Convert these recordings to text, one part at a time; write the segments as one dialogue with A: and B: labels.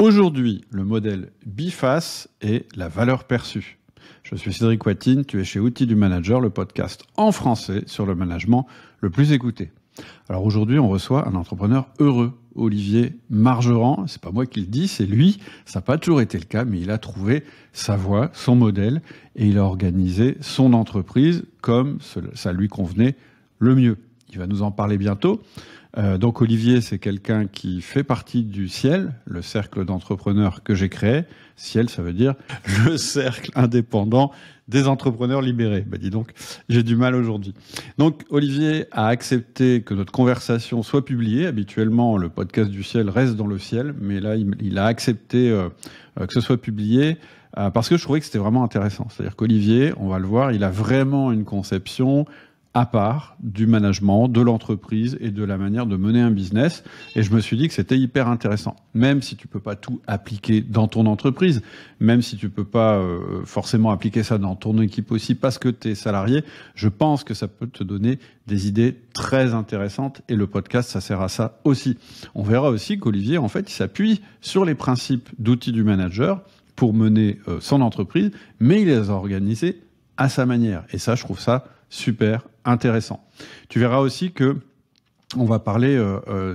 A: Aujourd'hui, le modèle biface est la valeur perçue. Je suis Cédric Watine, tu es chez Outils du Manager, le podcast en français sur le management le plus écouté. Alors aujourd'hui, on reçoit un entrepreneur heureux, Olivier Margerand. C'est pas moi qui le dis, c'est lui. Ça n'a pas toujours été le cas, mais il a trouvé sa voie, son modèle, et il a organisé son entreprise comme ça lui convenait le mieux. Il va nous en parler bientôt. Donc Olivier, c'est quelqu'un qui fait partie du CIEL, le cercle d'entrepreneurs que j'ai créé. CIEL, ça veut dire le cercle indépendant des entrepreneurs libérés. Bah dis donc, j'ai du mal aujourd'hui. Donc Olivier a accepté que notre conversation soit publiée. Habituellement, le podcast du CIEL reste dans le CIEL, mais là, il a accepté que ce soit publié parce que je trouvais que c'était vraiment intéressant. C'est-à-dire qu'Olivier, on va le voir, il a vraiment une conception à part du management, de l'entreprise et de la manière de mener un business. Et je me suis dit que c'était hyper intéressant. Même si tu peux pas tout appliquer dans ton entreprise, même si tu peux pas forcément appliquer ça dans ton équipe aussi parce que tu es salarié, je pense que ça peut te donner des idées très intéressantes et le podcast, ça sert à ça aussi. On verra aussi qu'Olivier, en fait, il s'appuie sur les principes d'outils du manager pour mener son entreprise, mais il les a organisés à sa manière. Et ça, je trouve ça super intéressant. Tu verras aussi que on va parler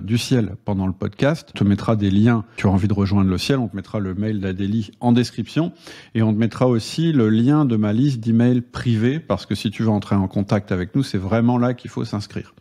A: du CIEL pendant le podcast. On te mettra des liens. Tu as envie de rejoindre le CIEL, on te mettra le mail d'Adélie en description et on te mettra aussi le lien de ma liste d'emails privés parce que si tu veux entrer en contact avec nous, c'est vraiment là qu'il faut s'inscrire.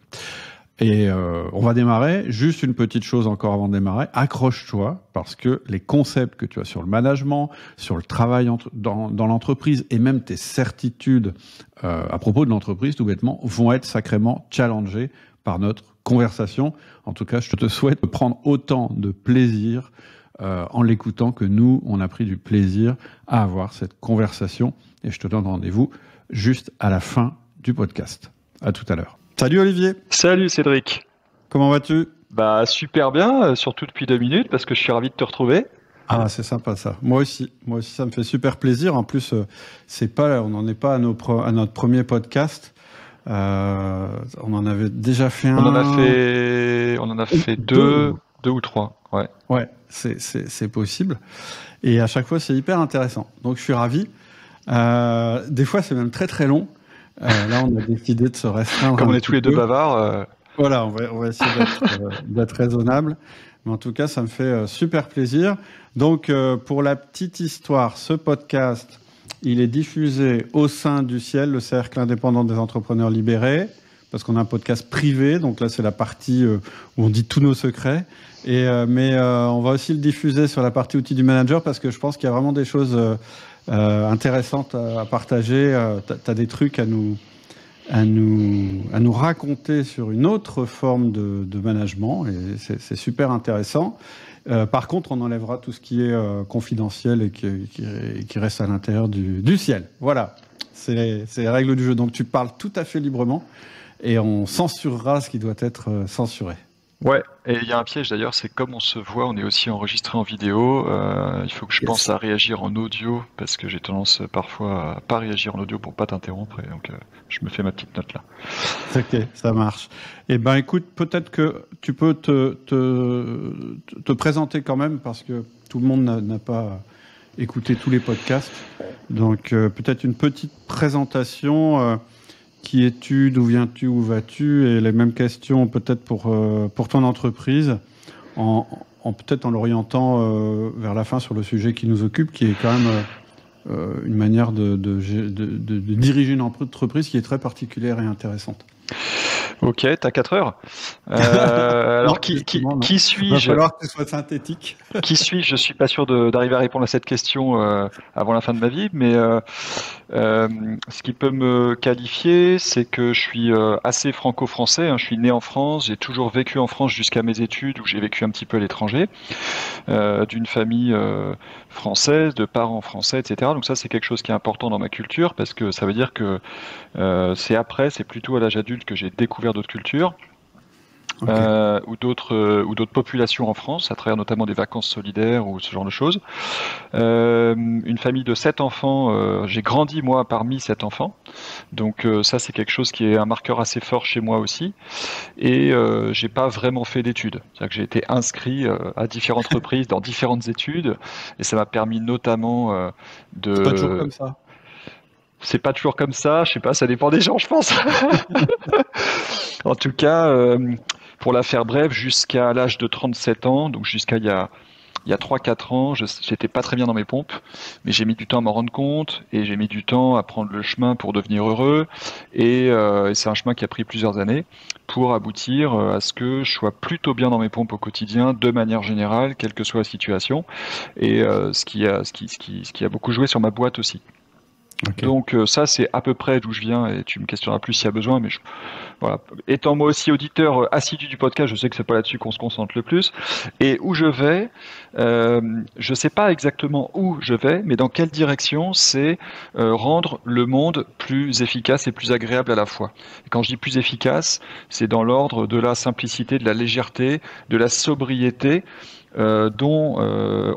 A: Et on va démarrer. Juste une petite chose encore avant de démarrer. Accroche-toi parce que les concepts que tu as sur le management, sur le travail dans l'entreprise et même tes certitudes à propos de l'entreprise, tout bêtement, vont être sacrément challengés par notre conversation. En tout cas, je te souhaite de prendre autant de plaisir en l'écoutant que nous, on a pris du plaisir à avoir cette conversation. Et je te donne rendez-vous juste à la fin du podcast. À tout à l'heure. Salut Olivier.
B: Salut Cédric.
A: Comment vas-tu?
B: Bah super bien, surtout depuis 2 minutes parce que je suis ravi de te retrouver.
A: Ah, c'est sympa ça. Moi aussi, ça me fait super plaisir. En plus, on n'en est pas à notre premier podcast. On en avait déjà fait un.
B: On en a fait deux ou trois. Ouais.
A: Ouais, c'est possible. Et à chaque fois, c'est hyper intéressant. Donc, je suis ravi. Des fois, c'est même très très long. Là, on a décidé de se restreindre.
B: Comme on est tous les deux bavards.
A: Voilà, on va essayer d'être raisonnable. Mais en tout cas, ça me fait super plaisir. Donc, pour la petite histoire, ce podcast, il est diffusé au sein du CIEL, le cercle indépendant des entrepreneurs libérés, parce qu'on a un podcast privé. Donc là, c'est la partie où on dit tous nos secrets. Mais on va aussi le diffuser sur la partie outils du manager, parce que je pense qu'il y a vraiment des choses intéressantes à partager. Tu as des trucs à nous raconter sur une autre forme de management et c'est super intéressant. Par contre, on enlèvera tout ce qui est confidentiel et qui reste à l'intérieur du CIEL. Voilà, c'est les règles du jeu. Donc tu parles tout à fait librement et on censurera ce qui doit être censuré.
B: Ouais, et il y a un piège d'ailleurs, c'est comme on se voit, on est aussi enregistré en vidéo. Il faut que je pense à réagir en audio parce que j'ai tendance parfois à pas réagir en audio pour pas t'interrompre. Et donc je me fais ma petite note là.
A: Ok, ça marche. Eh ben, écoute, peut-être que tu peux te présenter quand même parce que tout le monde n'a pas écouté tous les podcasts. Donc peut-être une petite présentation. Qui es-tu, d'où viens-tu, où vas-tu? Et les mêmes questions peut-être pour ton entreprise, peut-être en l'orientant vers la fin sur le sujet qui nous occupe, qui est quand même une manière de diriger une entreprise qui est très particulière et intéressante.
B: Ok, t'as 4 heures. Alors, qui suis-je?
A: Il va falloir que tu sois synthétique.
B: Qui suis-je? Je suis pas sûr d'arriver à répondre à cette question avant la fin de ma vie, mais ce qui peut me qualifier, c'est que je suis assez franco-français. Hein. Je suis né en France, j'ai toujours vécu en France jusqu'à mes études, où j'ai vécu un petit peu à l'étranger, d'une famille française, de parents français, etc. Donc ça, c'est quelque chose qui est important dans ma culture, parce que ça veut dire que c'est plutôt à l'âge adulte que j'ai découvert d'autres cultures.
A: Ok.
B: ou d'autres populations en France, à travers notamment des vacances solidaires ou ce genre de choses. Une famille de 7 enfants. J'ai grandi moi parmi 7 enfants, donc ça c'est quelque chose qui est un marqueur assez fort chez moi aussi. Et j'ai pas vraiment fait d'études. C'est-à-dire que j'ai été inscrit à différentes reprises dans différentes études, et ça m'a permis notamment
A: C'est pas toujours
B: de.
A: comme ça.
B: C'est pas toujours comme ça, je sais pas, ça dépend des gens, je pense. En tout cas, pour la faire brève, jusqu'à l'âge de 37 ans, donc jusqu'à il y a 3-4 ans, j'étais pas très bien dans mes pompes, mais j'ai mis du temps à m'en rendre compte et j'ai mis du temps à prendre le chemin pour devenir heureux. Et c'est un chemin qui a pris plusieurs années pour aboutir à ce que je sois plutôt bien dans mes pompes au quotidien, de manière générale, quelle que soit la situation. Et ce qui a beaucoup joué sur ma boîte aussi.
A: Ok.
B: Donc ça, c'est à peu près d'où je viens, et tu me questionneras plus s'il y a besoin, mais voilà. Étant moi aussi auditeur assidu du podcast, je sais que c'est pas là-dessus qu'on se concentre le plus. Et où je vais, je sais pas exactement où je vais, mais dans quelle direction, c'est rendre le monde plus efficace et plus agréable à la fois. Et quand je dis plus efficace, c'est dans l'ordre de la simplicité, de la légèreté, de la sobriété, dont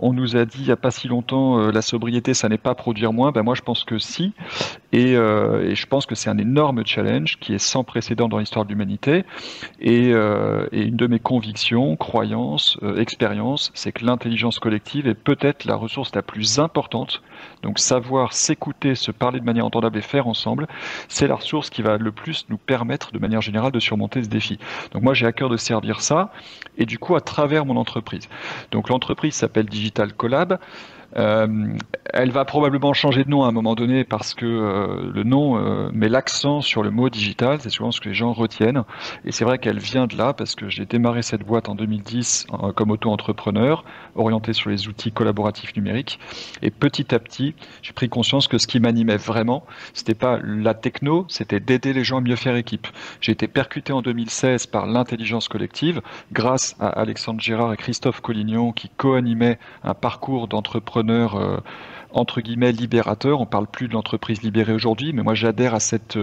B: on nous a dit il n'y a pas si longtemps, la sobriété, ça n'est pas produire moins. Ben moi, je pense que si. Et je pense que c'est un énorme challenge qui est sans précédent dans l'histoire de l'humanité. Et une de mes convictions, croyances, expériences, c'est que l'intelligence collective est peut-être la ressource la plus importante. Donc savoir s'écouter, se parler de manière entendable et faire ensemble, c'est la ressource qui va le plus nous permettre de manière générale de surmonter ce défi. Donc moi j'ai à cœur de servir ça, et du coup à travers mon entreprise. Donc l'entreprise s'appelle Digital Collab. Elle va probablement changer de nom à un moment donné parce que le nom met l'accent sur le mot digital, c'est souvent ce que les gens retiennent. Et c'est vrai qu'elle vient de là parce que j'ai démarré cette boîte en 2010 comme auto-entrepreneur, orienté sur les outils collaboratifs numériques. Et petit à petit, j'ai pris conscience que ce qui m'animait vraiment, c'était pas la techno, c'était d'aider les gens à mieux faire équipe. J'ai été percuté en 2016 par l'intelligence collective grâce à Alexandre Gérard et Christophe Collignon qui co-animaient un parcours d'entrepreneurs entre guillemets libérateur. On parle plus de l'entreprise libérée aujourd'hui, mais moi j'adhère à cette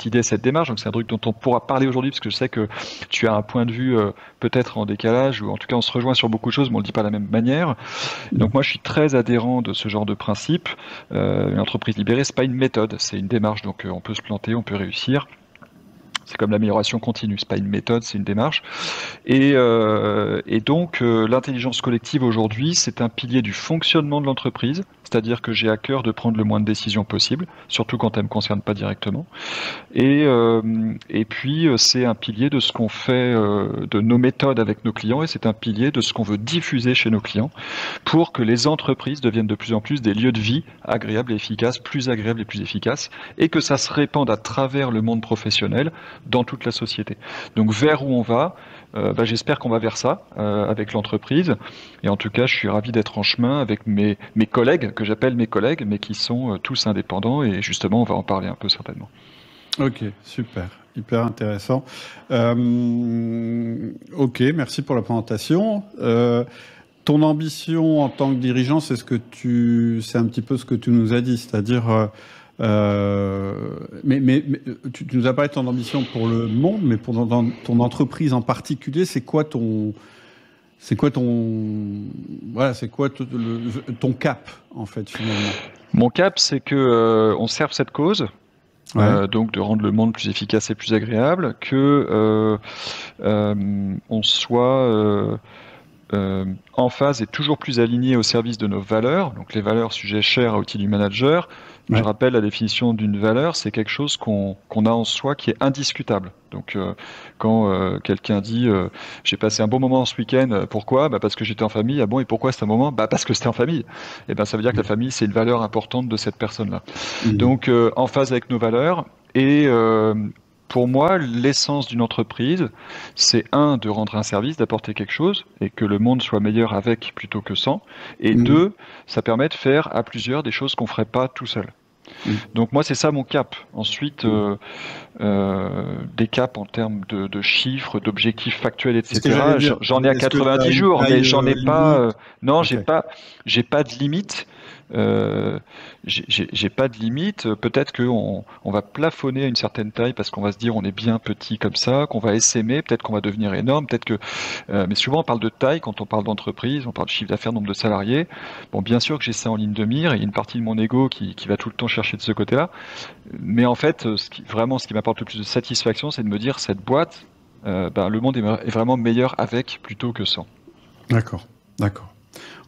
B: idée, cette démarche. Donc c'est un truc dont on pourra parler aujourd'hui parce que je sais que tu as un point de vue peut-être en décalage, ou en tout cas on se rejoint sur beaucoup de choses, mais on le dit pas de la même manière. Donc moi je suis très adhérent de ce genre de principe. Une entreprise libérée, c'est pas une méthode, c'est une démarche. Donc on peut se planter, on peut réussir. C'est comme l'amélioration continue, c'est pas une méthode, c'est une démarche. Et donc, l'intelligence collective aujourd'hui, c'est un pilier du fonctionnement de l'entreprise, c'est-à-dire que j'ai à cœur de prendre le moins de décisions possible, surtout quand elles ne me concernent pas directement. Et puis, c'est un pilier de ce qu'on fait, de nos méthodes avec nos clients, et c'est un pilier de ce qu'on veut diffuser chez nos clients pour que les entreprises deviennent de plus en plus des lieux de vie agréables et efficaces, plus agréables et plus efficaces, et que ça se répande à travers le monde professionnel dans toute la société. Donc, vers où on va, j'espère qu'on va vers ça avec l'entreprise. Et en tout cas, je suis ravi d'être en chemin avec mes collègues, que j'appelle mes collègues, mais qui sont tous indépendants. Et justement, on va en parler un peu certainement.
A: Ok, super, hyper intéressant. Ok, merci pour la présentation. Ton ambition en tant que dirigeant, c'est un petit peu ce que tu nous as dit, c'est-à-dire, mais tu nous as parlé de ton ambition pour le monde, mais pour ton entreprise en particulier, c'est quoi ton cap en fait finalement?
B: Mon cap, c'est que on serve cette cause.
A: Ouais.
B: Donc de rendre le monde plus efficace et plus agréable, que on soit en phase et toujours plus aligné au service de nos valeurs. Donc les valeurs, sujet cher à Outils du Manager.
A: Ouais.
B: Je rappelle la définition d'une valeur, c'est quelque chose qu'on a en soi qui est indiscutable. Donc quand quelqu'un dit j'ai passé un bon moment ce week-end, pourquoi? Parce que j'étais en famille. Ah bon, et pourquoi c'était un moment? Parce que c'était en famille. Et ça veut dire que la famille, c'est une valeur importante de cette personne-là. Donc en phase avec nos valeurs. Et pour moi, l'essence d'une entreprise, c'est de rendre un service, d'apporter quelque chose, et que le monde soit meilleur avec plutôt que sans. Et deux, ça permet de faire à plusieurs des choses qu'on ferait pas tout seul. Donc moi, c'est ça mon cap. Ensuite, des caps en termes de chiffres, d'objectifs factuels, etc. J'en ai à 90 jours, mais j'en ai pas. Non, j'ai pas de limite. j'ai pas de limite. Peut-être qu'on va plafonner à une certaine taille parce qu'on va se dire on est bien petit comme ça, qu'on va essaimer, peut-être qu'on va devenir énorme, peut-être que. Mais souvent on parle de taille quand on parle d'entreprise, on parle de chiffre d'affaires, nombre de salariés. Bon, bien sûr que j'ai ça en ligne de mire, et il y a une partie de mon ego qui va tout le temps chercher de ce côté-là. Mais en fait, ce qui m'apporte le plus de satisfaction, c'est de me dire cette boîte, le monde est vraiment meilleur avec plutôt que sans.
A: D'accord.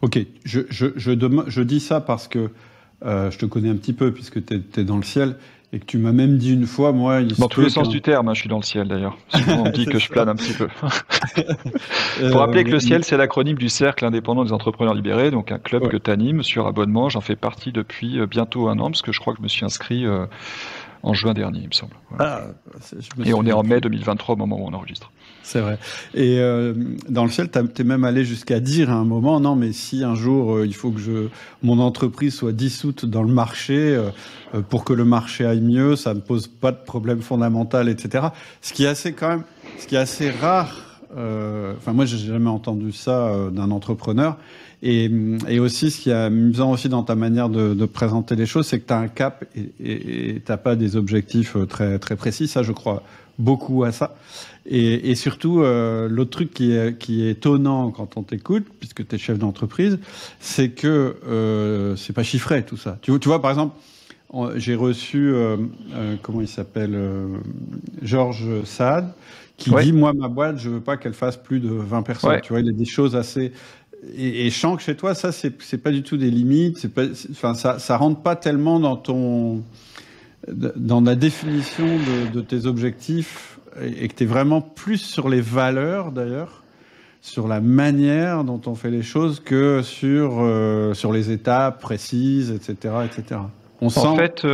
A: Ok, je dis ça parce que je te connais un petit peu puisque tu es dans le ciel et que tu m'as même dit une fois, moi...
B: Dans tous les sens du terme, je suis dans le ciel d'ailleurs. Souvent on me dit que je plane un petit peu. Pour rappeler que le ciel, c'est l'acronyme du Cercle indépendant des entrepreneurs libérés, donc un club que tu animes sur abonnement. J'en fais partie depuis bientôt 1 an parce que je crois que je me suis inscrit en juin dernier, il me semble. Voilà. Et on est en mai 2023 au moment où on enregistre.
A: C'est vrai. Et dans le ciel, t'es même allé jusqu'à dire à un moment, non, mais si un jour il faut que mon entreprise soit dissoute dans le marché pour que le marché aille mieux, ça ne pose pas de problème fondamental, etc. Ce qui est assez rare. Enfin, moi, j'ai jamais entendu ça d'un entrepreneur. Et aussi, ce qui est amusant aussi dans ta manière de présenter les choses, c'est que tu as un cap et t'as pas des objectifs très très précis. Ça, je crois beaucoup à ça. Et surtout, l'autre truc qui est étonnant quand on t'écoute, puisque tu es chef d'entreprise, c'est que c'est pas chiffré tout ça. Tu vois, par exemple, j'ai reçu, comment il s'appelle, Georges Saad, qui dit, moi, ma boîte, je veux pas qu'elle fasse plus de 20 personnes. Ouais. Tu vois, il y a des choses assez... Et je sens que chez toi, ça, c'est pas du tout des limites. Ça rentre pas tellement dans la définition de tes objectifs, et que tu es vraiment plus sur les valeurs, d'ailleurs, sur la manière dont on fait les choses que sur les étapes précises, etc., etc. On sent...
B: En fait...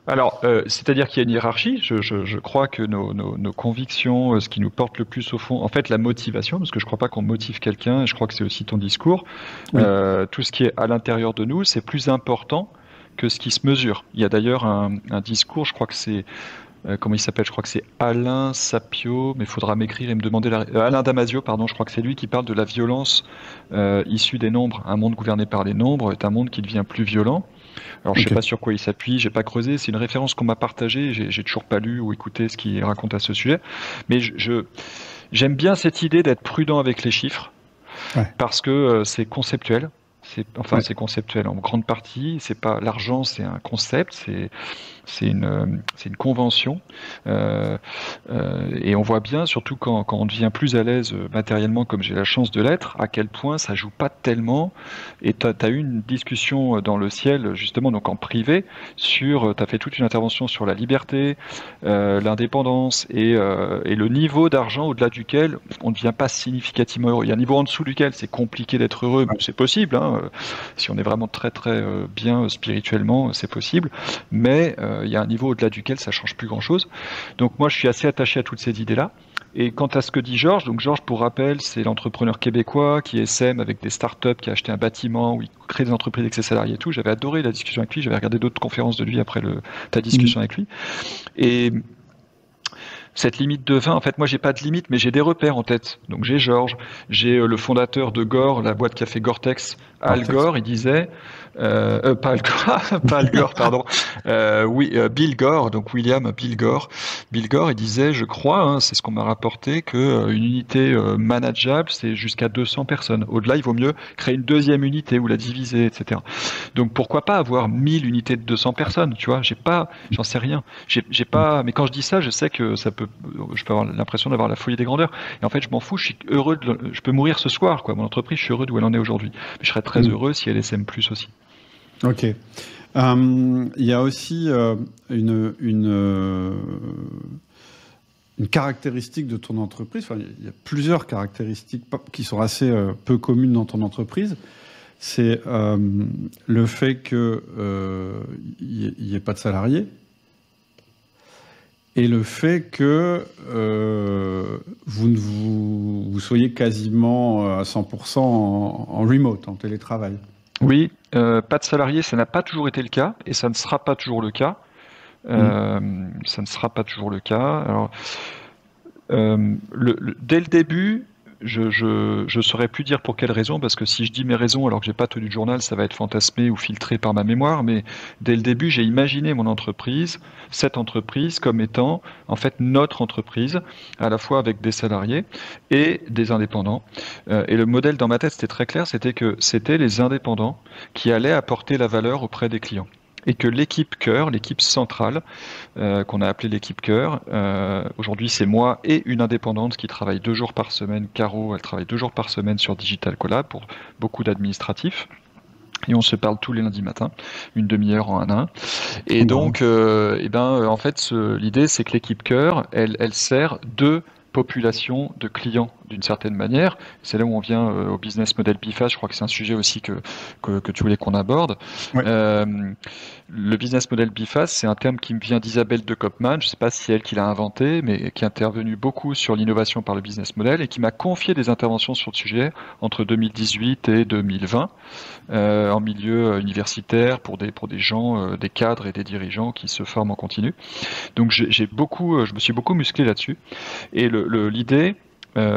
B: Alors, c'est-à-dire qu'il y a une hiérarchie. Je crois que nos convictions, ce qui nous porte le plus au fond, en fait, la motivation, parce que je crois pas qu'on motive quelqu'un, et je crois que c'est aussi ton discours. Oui. Tout ce qui est à l'intérieur de nous, c'est plus important que ce qui se mesure. Il y a d'ailleurs un discours, je crois que c'est comment il s'appelle? Je crois que c'est Alain Sapio, mais il faudra m'écrire et me demander Alain Damasio, pardon, je crois que c'est lui qui parle de la violence issue des nombres. Un monde gouverné par les nombres est un monde qui devient plus violent. Alors, je sais pas sur quoi il s'appuie, j'ai pas creusé. C'est une référence qu'on m'a partagée. J'ai toujours pas lu ou écouté ce qu'il raconte à ce sujet. Mais j'aime bien cette idée d'être prudent avec les chiffres, parce que c'est conceptuel. C'est conceptuel en grande partie. C'est pas l'argent, c'est un concept, c'est une convention. Et on voit bien, surtout quand on devient plus à l'aise matériellement, comme j'ai la chance de l'être, à quel point ça joue pas tellement. Et t'as eu une discussion dans le ciel, justement, donc en privé, t'as fait toute une intervention sur la liberté, l'indépendance et le niveau d'argent au-delà duquel on ne devient pas significativement heureux. Il y a un niveau en dessous duquel c'est compliqué d'être heureux, mais c'est possible, hein. Si on est vraiment très très bien spirituellement, c'est possible, mais il y a un niveau au-delà duquel ça change plus grand-chose. Donc moi, je suis assez attaché à toutes ces idées-là. Et quant à ce que dit Georges, donc Georges, pour rappel, c'est l'entrepreneur québécois qui essaime avec des startups, qui a acheté un bâtiment, où il crée des entreprises avec ses salariés et tout. J'avais adoré la discussion avec lui, j'avais regardé d'autres conférences de lui après ta discussion avec lui. Et cette limite de 20, en fait, moi, j'ai pas de limite, mais j'ai des repères en tête. Donc, j'ai Georges, j'ai le fondateur de Gore, la boîte qui a fait Gore-Tex, Al Gore, il disait, pas Al Gore, pardon, Bill Gore, donc Bill Gore. Bill Gore, il disait, je crois, hein, c'est ce qu'on m'a rapporté, que une unité manageable, c'est jusqu'à 200 personnes. Au-delà, il vaut mieux créer une deuxième unité ou la diviser, etc. Donc, pourquoi pas avoir 1000 unités de 200 personnes, tu vois? J'en sais rien. J'ai pas, mais quand je dis ça, je sais que je peux avoir l'impression d'avoir la folie des grandeurs. Et en fait, je m'en fous, je suis heureux, je peux mourir ce soir, quoi. Mon entreprise, je suis heureux d'où elle en est aujourd'hui. Mais je serais très heureux si elle SM plus aussi.
A: Ok. Il y a aussi une caractéristique de ton entreprise. Enfin, il y a plusieurs caractéristiques qui sont assez peu communes dans ton entreprise. C'est le fait qu'il n'y ait pas de salariés. Et le fait que vous soyez quasiment à 100% en remote, en télétravail.
B: Oui, pas de salariés, ça n'a pas toujours été le cas, et ça ne sera pas toujours le cas. Ça ne sera pas toujours le cas. Alors, dès le début, je saurais plus dire pour quelles raisons, parce que si je dis mes raisons alors que j'ai pas tenu de journal, ça va être fantasmé ou filtré par ma mémoire. Mais dès le début, j'ai imaginé mon entreprise, cette entreprise, comme étant en fait notre entreprise, à la fois avec des salariés et des indépendants. Et le modèle dans ma tête, c'était très clair, c'était que c'était les indépendants qui allaient apporter la valeur auprès des clients. Et que l'équipe cœur, l'équipe centrale, qu'on a appelée l'équipe cœur, aujourd'hui c'est moi et une indépendante qui travaille 2 jours par semaine. Caro, elle travaille 2 jours par semaine sur Digital Collab pour beaucoup d'administratifs. Et on se parle tous les lundis matins, une demi-heure en 1 à 1. Et donc, en fait, l'idée, c'est que l'équipe cœur, elle sert deux populations de clients d'une certaine manière. C'est là où on vient au business model BIFAS. Je crois que c'est un sujet aussi que tu voulais qu'on aborde.
A: Ouais.
B: Le business model BIFAS, c'est un terme qui me vient d'Isabelle de Kopman. Je ne sais pas si c'est elle qui l'a inventé, mais qui est intervenue beaucoup sur l'innovation par le business model et qui m'a confié des interventions sur le sujet entre 2018 et 2020 en milieu universitaire pour des gens, des cadres et des dirigeants qui se forment en continu. Donc je me suis beaucoup musclé là-dessus. Et l'idée,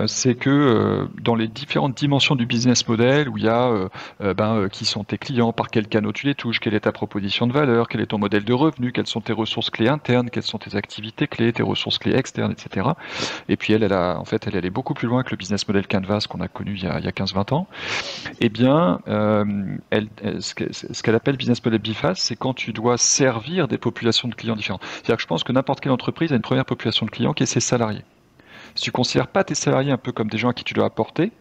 B: c'est que dans les différentes dimensions du business model, où il y a qui sont tes clients, par quels canaux tu les touches, quelle est ta proposition de valeur, quel est ton modèle de revenu, quelles sont tes ressources clés internes, quelles sont tes activités clés, tes ressources clés externes, etc. Et puis elle allait beaucoup plus loin que le business model Canvas qu'on a connu il y a 15-20 ans. Eh bien, ce qu'elle appelle business model BIFAS, c'est quand tu dois servir des populations de clients différentes. C'est-à-dire que je pense que n'importe quelle entreprise a une première population de clients qui est ses salariés. Si tu considères pas tes salariés un peu comme des gens à qui tu dois apporter,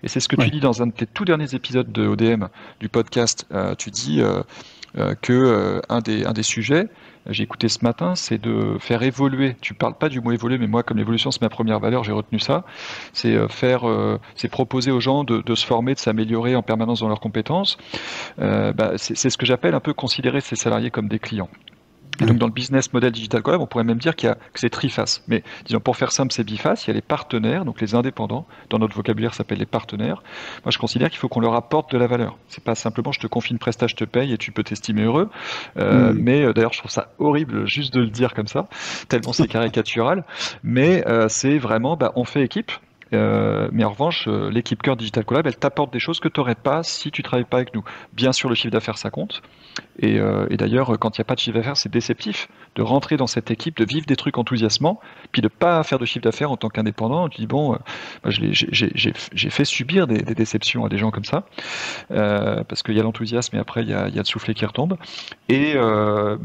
B: et c'est ce que tu dis dans un de tes tout derniers épisodes de ODM du podcast, tu dis que un des sujets, j'ai écouté ce matin, c'est de faire évoluer. Tu parles pas du mot évoluer, mais moi, comme l'évolution c'est ma première valeur, j'ai retenu ça. C'est c'est proposer aux gens de se former, de s'améliorer en permanence dans leurs compétences. C'est ce que j'appelle un peu considérer ses salariés comme des clients. Et donc dans le business model Digital Collab, on pourrait même dire que c'est triface. Mais disons, pour faire simple, c'est biface. Il y a les partenaires, donc les indépendants. Dans notre vocabulaire, ça s'appelle les partenaires. Moi, je considère qu'il faut qu'on leur apporte de la valeur. C'est pas simplement je te confie une prestation, je te paye et tu peux t'estimer heureux. Mais d'ailleurs, je trouve ça horrible juste de le dire comme ça, tellement c'est caricatural. Mais c'est vraiment, on fait équipe. Mais en revanche, l'équipe cœur Digital Collab, elle t'apporte des choses que tu n'aurais pas si tu travailles pas avec nous. Bien sûr, le chiffre d'affaires, ça compte. Et d'ailleurs, quand il n'y a pas de chiffre d'affaires, c'est déceptif de rentrer dans cette équipe, de vivre des trucs enthousiasmants, puis de pas faire de chiffre d'affaires en tant qu'indépendant. Tu dis bon, j'ai fait subir des déceptions à des gens comme ça, parce qu'il y a l'enthousiasme et après il y a le soufflet qui retombe. Mais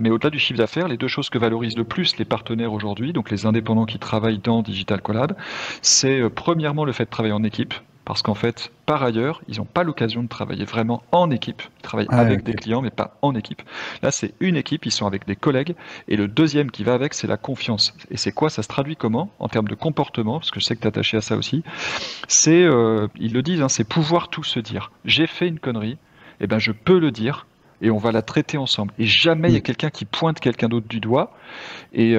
B: au-delà du chiffre d'affaires, les deux choses que valorisent le plus les partenaires aujourd'hui, donc les indépendants qui travaillent dans Digital Collab, c'est premièrement le fait de travailler en équipe. Parce qu'en fait, par ailleurs, ils n'ont pas l'occasion de travailler vraiment en équipe. Ils travaillent avec des clients, mais pas en équipe. Là, c'est une équipe, ils sont avec des collègues. Et le deuxième qui va avec, c'est la confiance. Et c'est quoi? Ça se traduit comment? En termes de comportement, parce que je sais que tu es attaché à ça aussi. C'est, ils le disent, c'est pouvoir tout se dire. J'ai fait une connerie, eh ben je peux le dire. Et on va la traiter ensemble. Et jamais il y a quelqu'un qui pointe quelqu'un d'autre du doigt. Et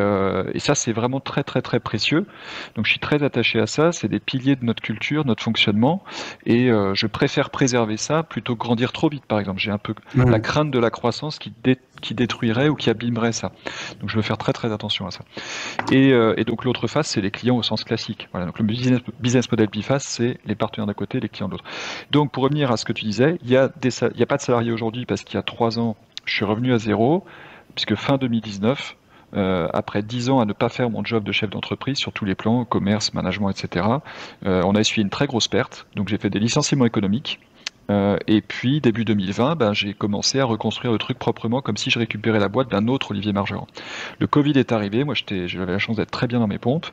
B: ça, c'est vraiment très, très, très précieux. Donc, je suis très attaché à ça. C'est des piliers de notre culture, notre fonctionnement. Et je préfère préserver ça plutôt que grandir trop vite, par exemple. J'ai un peu la crainte de la croissance qui détruirait ou qui abîmerait ça. Donc, je veux faire très, très attention à ça. Et donc, l'autre face, c'est les clients au sens classique. Voilà. Donc, le business model BIFAS, c'est les partenaires d'un côté, les clients de l'autre. Donc, pour revenir à ce que tu disais, il y a pas de salariés aujourd'hui parce qu'il y a 3 ans, je suis revenu à zéro, puisque fin 2019, après 10 ans à ne pas faire mon job de chef d'entreprise sur tous les plans, commerce, management, etc., on a essuyé une très grosse perte. Donc j'ai fait des licenciements économiques. Et puis, début 2020, j'ai commencé à reconstruire le truc proprement comme si je récupérais la boîte d'un autre Olivier Margeron. Le Covid est arrivé, moi j'avais la chance d'être très bien dans mes pompes.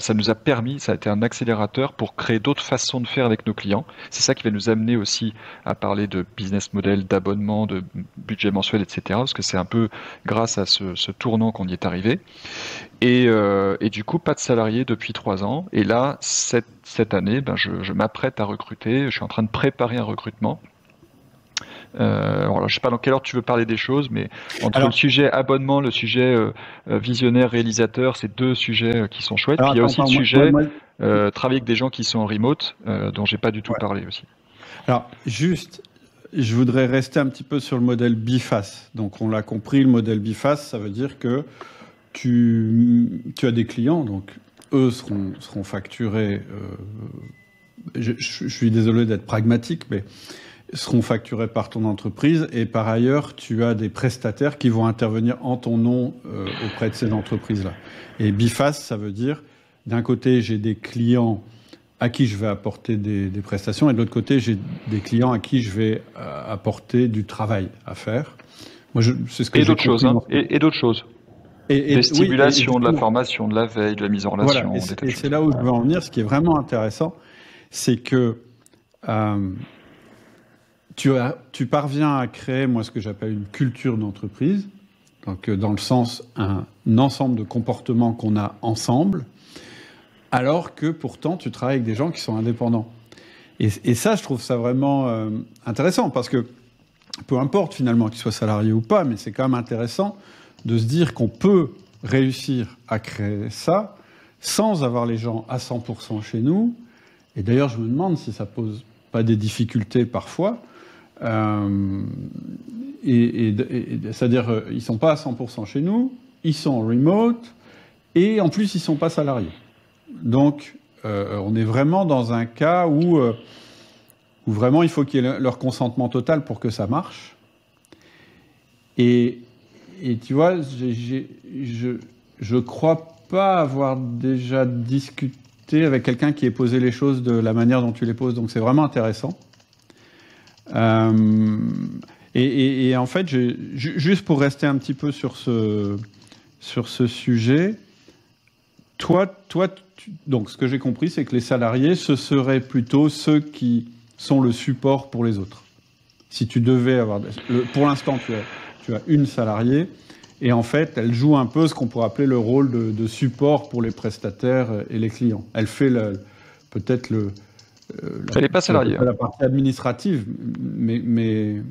B: Ça nous a permis, ça a été un accélérateur pour créer d'autres façons de faire avec nos clients. C'est ça qui va nous amener aussi à parler de business model, d'abonnement, de budget mensuel, etc. Parce que c'est un peu grâce à ce tournant qu'on y est arrivé. Et du coup, pas de salariés depuis 3 ans. Et là, cette année, je m'apprête à recruter. Je suis en train de préparer un recrutement. Alors, je ne sais pas dans quelle ordre tu veux parler des choses, mais le sujet abonnement, le sujet visionnaire, réalisateur, c'est 2 sujets qui sont chouettes. Puis il y a aussi le sujet travailler avec des gens qui sont en remote, dont j'ai pas du tout parlé aussi.
A: Alors, juste, je voudrais rester un petit peu sur le modèle biface. Donc, on l'a compris, le modèle biface, ça veut dire que tu as des clients, donc eux seront facturés je suis désolé d'être pragmatique, mais seront facturés par ton entreprise et par ailleurs, tu as des prestataires qui vont intervenir en ton nom auprès de ces entreprises-là. Et BIFAS, ça veut dire, d'un côté, j'ai des clients à qui je vais apporter des prestations et de l'autre côté, j'ai des clients à qui je vais apporter du travail à faire. Moi, c'est ce que j'ai compris.
B: Et d'autres choses. Des stimulations, de la formation, de la veille, de la mise en relation.
A: Voilà, et c'est là où je veux en venir. Ce qui est vraiment intéressant, c'est que tu parviens à créer, moi, ce que j'appelle une culture d'entreprise, donc dans le sens un ensemble de comportements qu'on a ensemble, alors que pourtant tu travailles avec des gens qui sont indépendants. Et ça, je trouve ça vraiment intéressant, parce que peu importe finalement qu'ils soient salariés ou pas, mais c'est quand même intéressant de se dire qu'on peut réussir à créer ça sans avoir les gens à 100% chez nous. Et d'ailleurs, je me demande si ça pose pas des difficultés parfois. C'est-à-dire, ils sont pas à 100% chez nous, ils sont en remote, et en plus, ils sont pas salariés. Donc, on est vraiment dans un cas où vraiment il faut qu'il y ait leur consentement total pour que ça marche. Et tu vois, je crois pas avoir déjà discuté avec quelqu'un qui ait posé les choses de la manière dont tu les poses, donc c'est vraiment intéressant. Et en fait, juste pour rester un petit peu sur ce sujet, donc ce que j'ai compris, c'est que les salariés, ce seraient plutôt ceux qui sont le support pour les autres. Si tu devais avoir... Pour l'instant, tu as une salariée, et en fait, elle joue un peu ce qu'on pourrait appeler le rôle de support pour les prestataires et les clients. Elle fait peut-être
B: elle n'est pas salariée.
A: La partie administrative, mais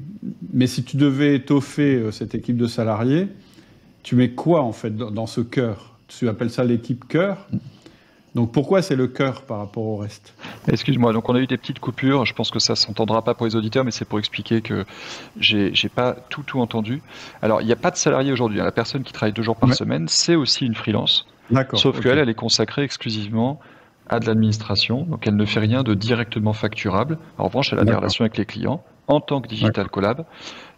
A: si tu devais étoffer cette équipe de salariés, tu mets quoi en fait dans ce cœur? Tu appelles ça l'équipe cœur. Donc pourquoi c'est le cœur par rapport au reste?
B: Excuse-moi, donc on a eu des petites coupures, je pense que ça ne s'entendra pas pour les auditeurs, mais c'est pour expliquer que j'ai pas tout entendu. Alors il n'y a pas de salarié aujourd'hui, la personne qui travaille 2 jours par semaine, c'est aussi une freelance, sauf qu'elle, elle est consacrée exclusivement à de l'administration, donc elle ne fait rien de directement facturable. En revanche, elle a des relations avec les clients en tant que Digital Collab,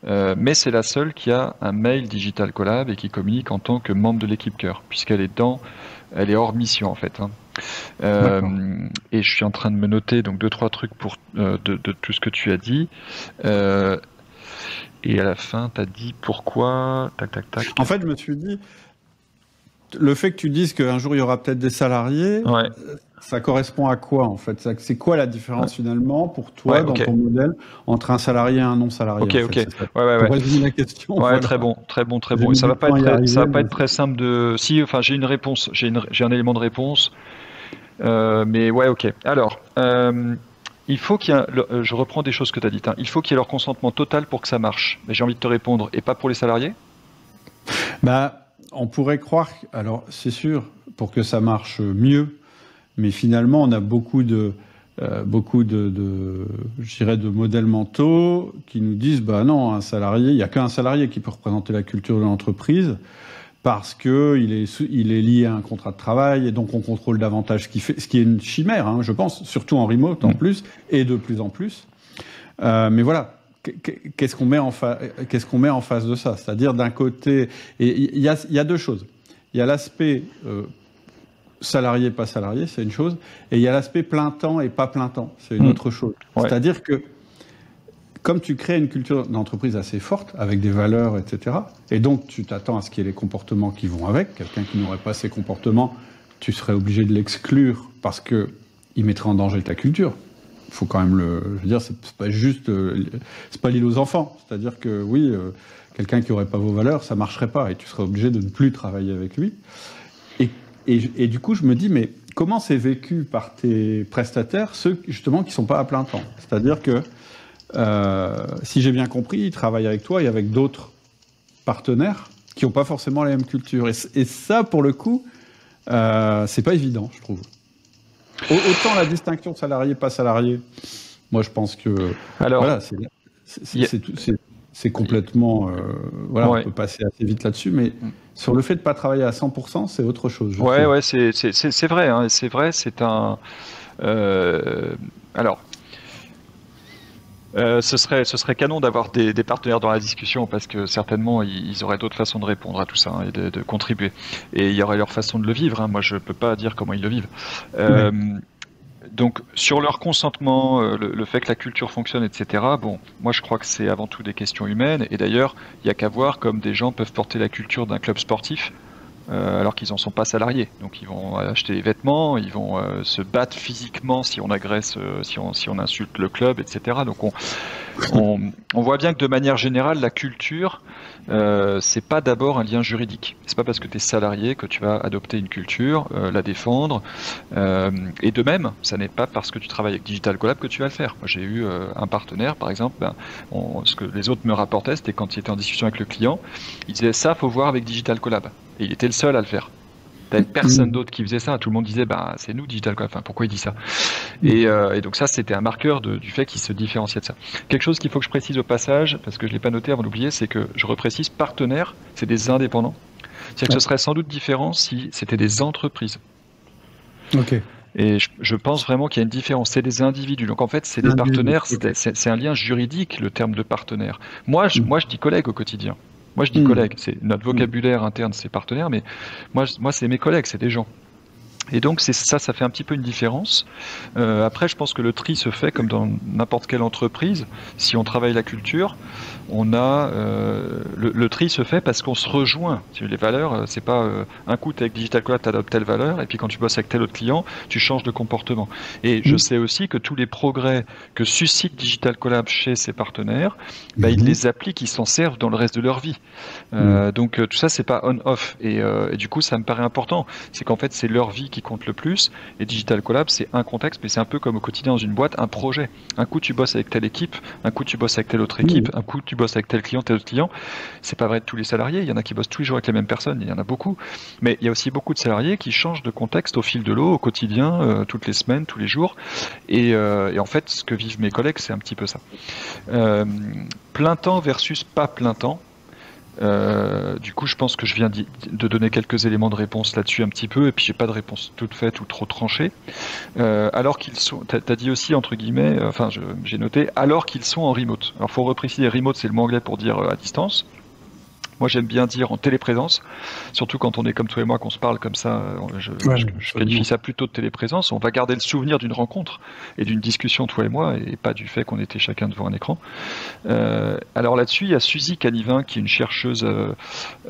B: mais c'est la seule qui a un mail Digital Collab et qui communique en tant que membre de l'équipe cœur, puisqu'elle est elle est hors mission en fait. Et je suis en train de me noter donc 2-3 trucs de tout ce que tu as dit. Et à la fin, tu as dit pourquoi. Tac.
A: En fait, je me suis dit, le fait que tu dises qu'un jour il y aura peut-être des salariés, ça correspond à quoi en fait? C'est quoi la différence finalement pour toi dans ton modèle entre un salarié et un non salarié?
B: Ok.
A: Pour résumer la question.
B: Voilà. Très bon. Et ça va pas être très simple de. Si, enfin, j'ai une réponse, j'ai un élément de réponse. Mais ok. Alors, il faut qu'il y ait. Je reprends des choses que tu as dites. Il faut qu'il y ait leur consentement total pour que ça marche. Mais j'ai envie de te répondre. Et pas pour les salariés?
A: On pourrait croire. Alors, c'est sûr, pour que ça marche mieux. Mais finalement, on a beaucoup de modèles mentaux qui nous disent, non, un salarié, il n'y a qu'un salarié qui peut représenter la culture de l'entreprise parce qu'il est lié à un contrat de travail et donc on contrôle davantage ce qu'il fait, ce qui est une chimère, je pense, surtout en remote en plus et de plus en plus. Mais voilà, qu'est-ce qu'on met en face de ça? C'est-à-dire d'un côté, il y a 2 choses. Il y a l'aspect salarié, pas salarié, c'est une chose. Et il y a l'aspect plein temps et pas plein temps, c'est une autre chose. C'est-à-dire que, comme tu crées une culture d'entreprise assez forte, avec des valeurs, etc., et donc tu t'attends à ce qu'il y ait les comportements qui vont avec, quelqu'un qui n'aurait pas ces comportements, tu serais obligé de l'exclure parce qu'il mettrait en danger ta culture. Il faut quand même je veux dire, c'est pas juste, c'est pas l'île aux enfants. C'est-à-dire que oui, quelqu'un qui n'aurait pas vos valeurs, ça marcherait pas et tu serais obligé de ne plus travailler avec lui. Et du coup, je me dis, mais comment c'est vécu par tes prestataires, ceux justement qui ne sont pas à plein temps? C'est-à-dire que, si j'ai bien compris, ils travaillent avec toi et avec d'autres partenaires qui n'ont pas forcément la même culture. Et ça, pour le coup, c'est pas évident, je trouve. Autant la distinction salarié, pas salarié, moi je pense que voilà, c'est complètement... on peut passer assez vite là-dessus, mais sur le fait de ne pas travailler à 100%, c'est autre chose.
B: C'est vrai, c'est vrai, c'est un... Alors, ce serait canon d'avoir des partenaires dans la discussion parce que certainement ils auraient d'autres façons de répondre à tout ça, hein, et de contribuer. Et il y aurait leur façon de le vivre, hein. Moi, je peux pas dire comment ils le vivent. Donc, sur leur consentement, le fait que la culture fonctionne, etc., bon, moi je crois que c'est avant tout des questions humaines. Et d'ailleurs, il n'y a qu'à voir comme des gens peuvent porter la culture d'un club sportif alors qu'ils n'en sont pas salariés. Donc, ils vont acheter des vêtements, ils vont se battre physiquement si on agresse, si on insulte le club, etc. Donc, on voit bien que de manière générale, la culture, c'est pas d'abord un lien juridique. C'est pas parce que tu es salarié que tu vas adopter une culture, la défendre. Et de même, ça n'est pas parce que tu travailles avec Digital Collab que tu vas le faire. Moi, j'ai eu un partenaire, par exemple, ce que les autres me rapportaient, c'était quand il était en discussion avec le client, il disait ça, faut voir avec Digital Collab. Et il était le seul à le faire. T'avais personne d'autre qui faisait ça. Tout le monde disait, c'est nous Digital Collab. Enfin, pourquoi il dit ça? Et donc ça, c'était un marqueur du fait qu'il se différenciait de ça. Quelque chose qu'il faut que je précise au passage, parce que je l'ai pas noté avant d'oublier, c'est que je reprécise, partenaires, c'est des indépendants. C'est-à-dire que ce serait sans doute différent si c'était des entreprises.
A: Ok.
B: Et je pense vraiment qu'il y a une différence. C'est des individus. Donc en fait, c'est des partenaires. C'est un lien juridique, le terme de partenaire. Moi, je dis collègue au quotidien. Moi, je dis collègue. C'est notre vocabulaire interne, c'est partenaire, mais moi, c'est mes collègues, c'est des gens. Et donc ça fait un petit peu une différence. Après, je pense que le tri se fait comme dans n'importe quelle entreprise. Si on travaille la culture, on a le tri se fait parce qu'on se rejoint. Les valeurs, c'est pas un coup t'es avec Digital Collab, t'adoptes telle valeur, et puis quand tu bosses avec tel autre client, tu changes de comportement. Et je sais aussi que tous les progrès que suscite Digital Collab chez ses partenaires, ils les appliquent, ils s'en servent dans le reste de leur vie. Donc tout ça, c'est pas on-off. Et du coup, ça me paraît important. C'est qu'en fait, c'est leur vie qui compte le plus. Et Digital Collab, c'est un contexte, mais c'est un peu comme au quotidien dans une boîte, un projet. Un coup, tu bosses avec telle équipe, un coup, tu bosses avec telle autre équipe, un coup, tu bosses avec tel autre client. C'est pas vrai de tous les salariés. Il y en a qui bossent tous les jours avec les mêmes personnes. Il y en a beaucoup. Mais il y a aussi beaucoup de salariés qui changent de contexte au fil de l'eau, au quotidien, toutes les semaines, tous les jours. Et en fait, ce que vivent mes collègues, c'est un petit peu ça. Plein temps versus pas plein temps. Du coup, je pense que je viens de donner quelques éléments de réponse là-dessus un petit peu, et puis j'ai pas de réponse toute faite ou trop tranchée. Alors qu'ils sont, t'as dit aussi entre guillemets, j'ai noté, alors qu'ils sont en remote. Alors, faut repréciser, remote, c'est le mot anglais pour dire à distance. Moi, j'aime bien dire en téléprésence, surtout quand on est comme toi et moi, qu'on se parle comme ça. Je qualifie ça plutôt de téléprésence. On va garder le souvenir d'une rencontre et d'une discussion, toi et moi, et pas du fait qu'on était chacun devant un écran. Alors là-dessus, il y a Suzy Canivin, qui est une chercheuse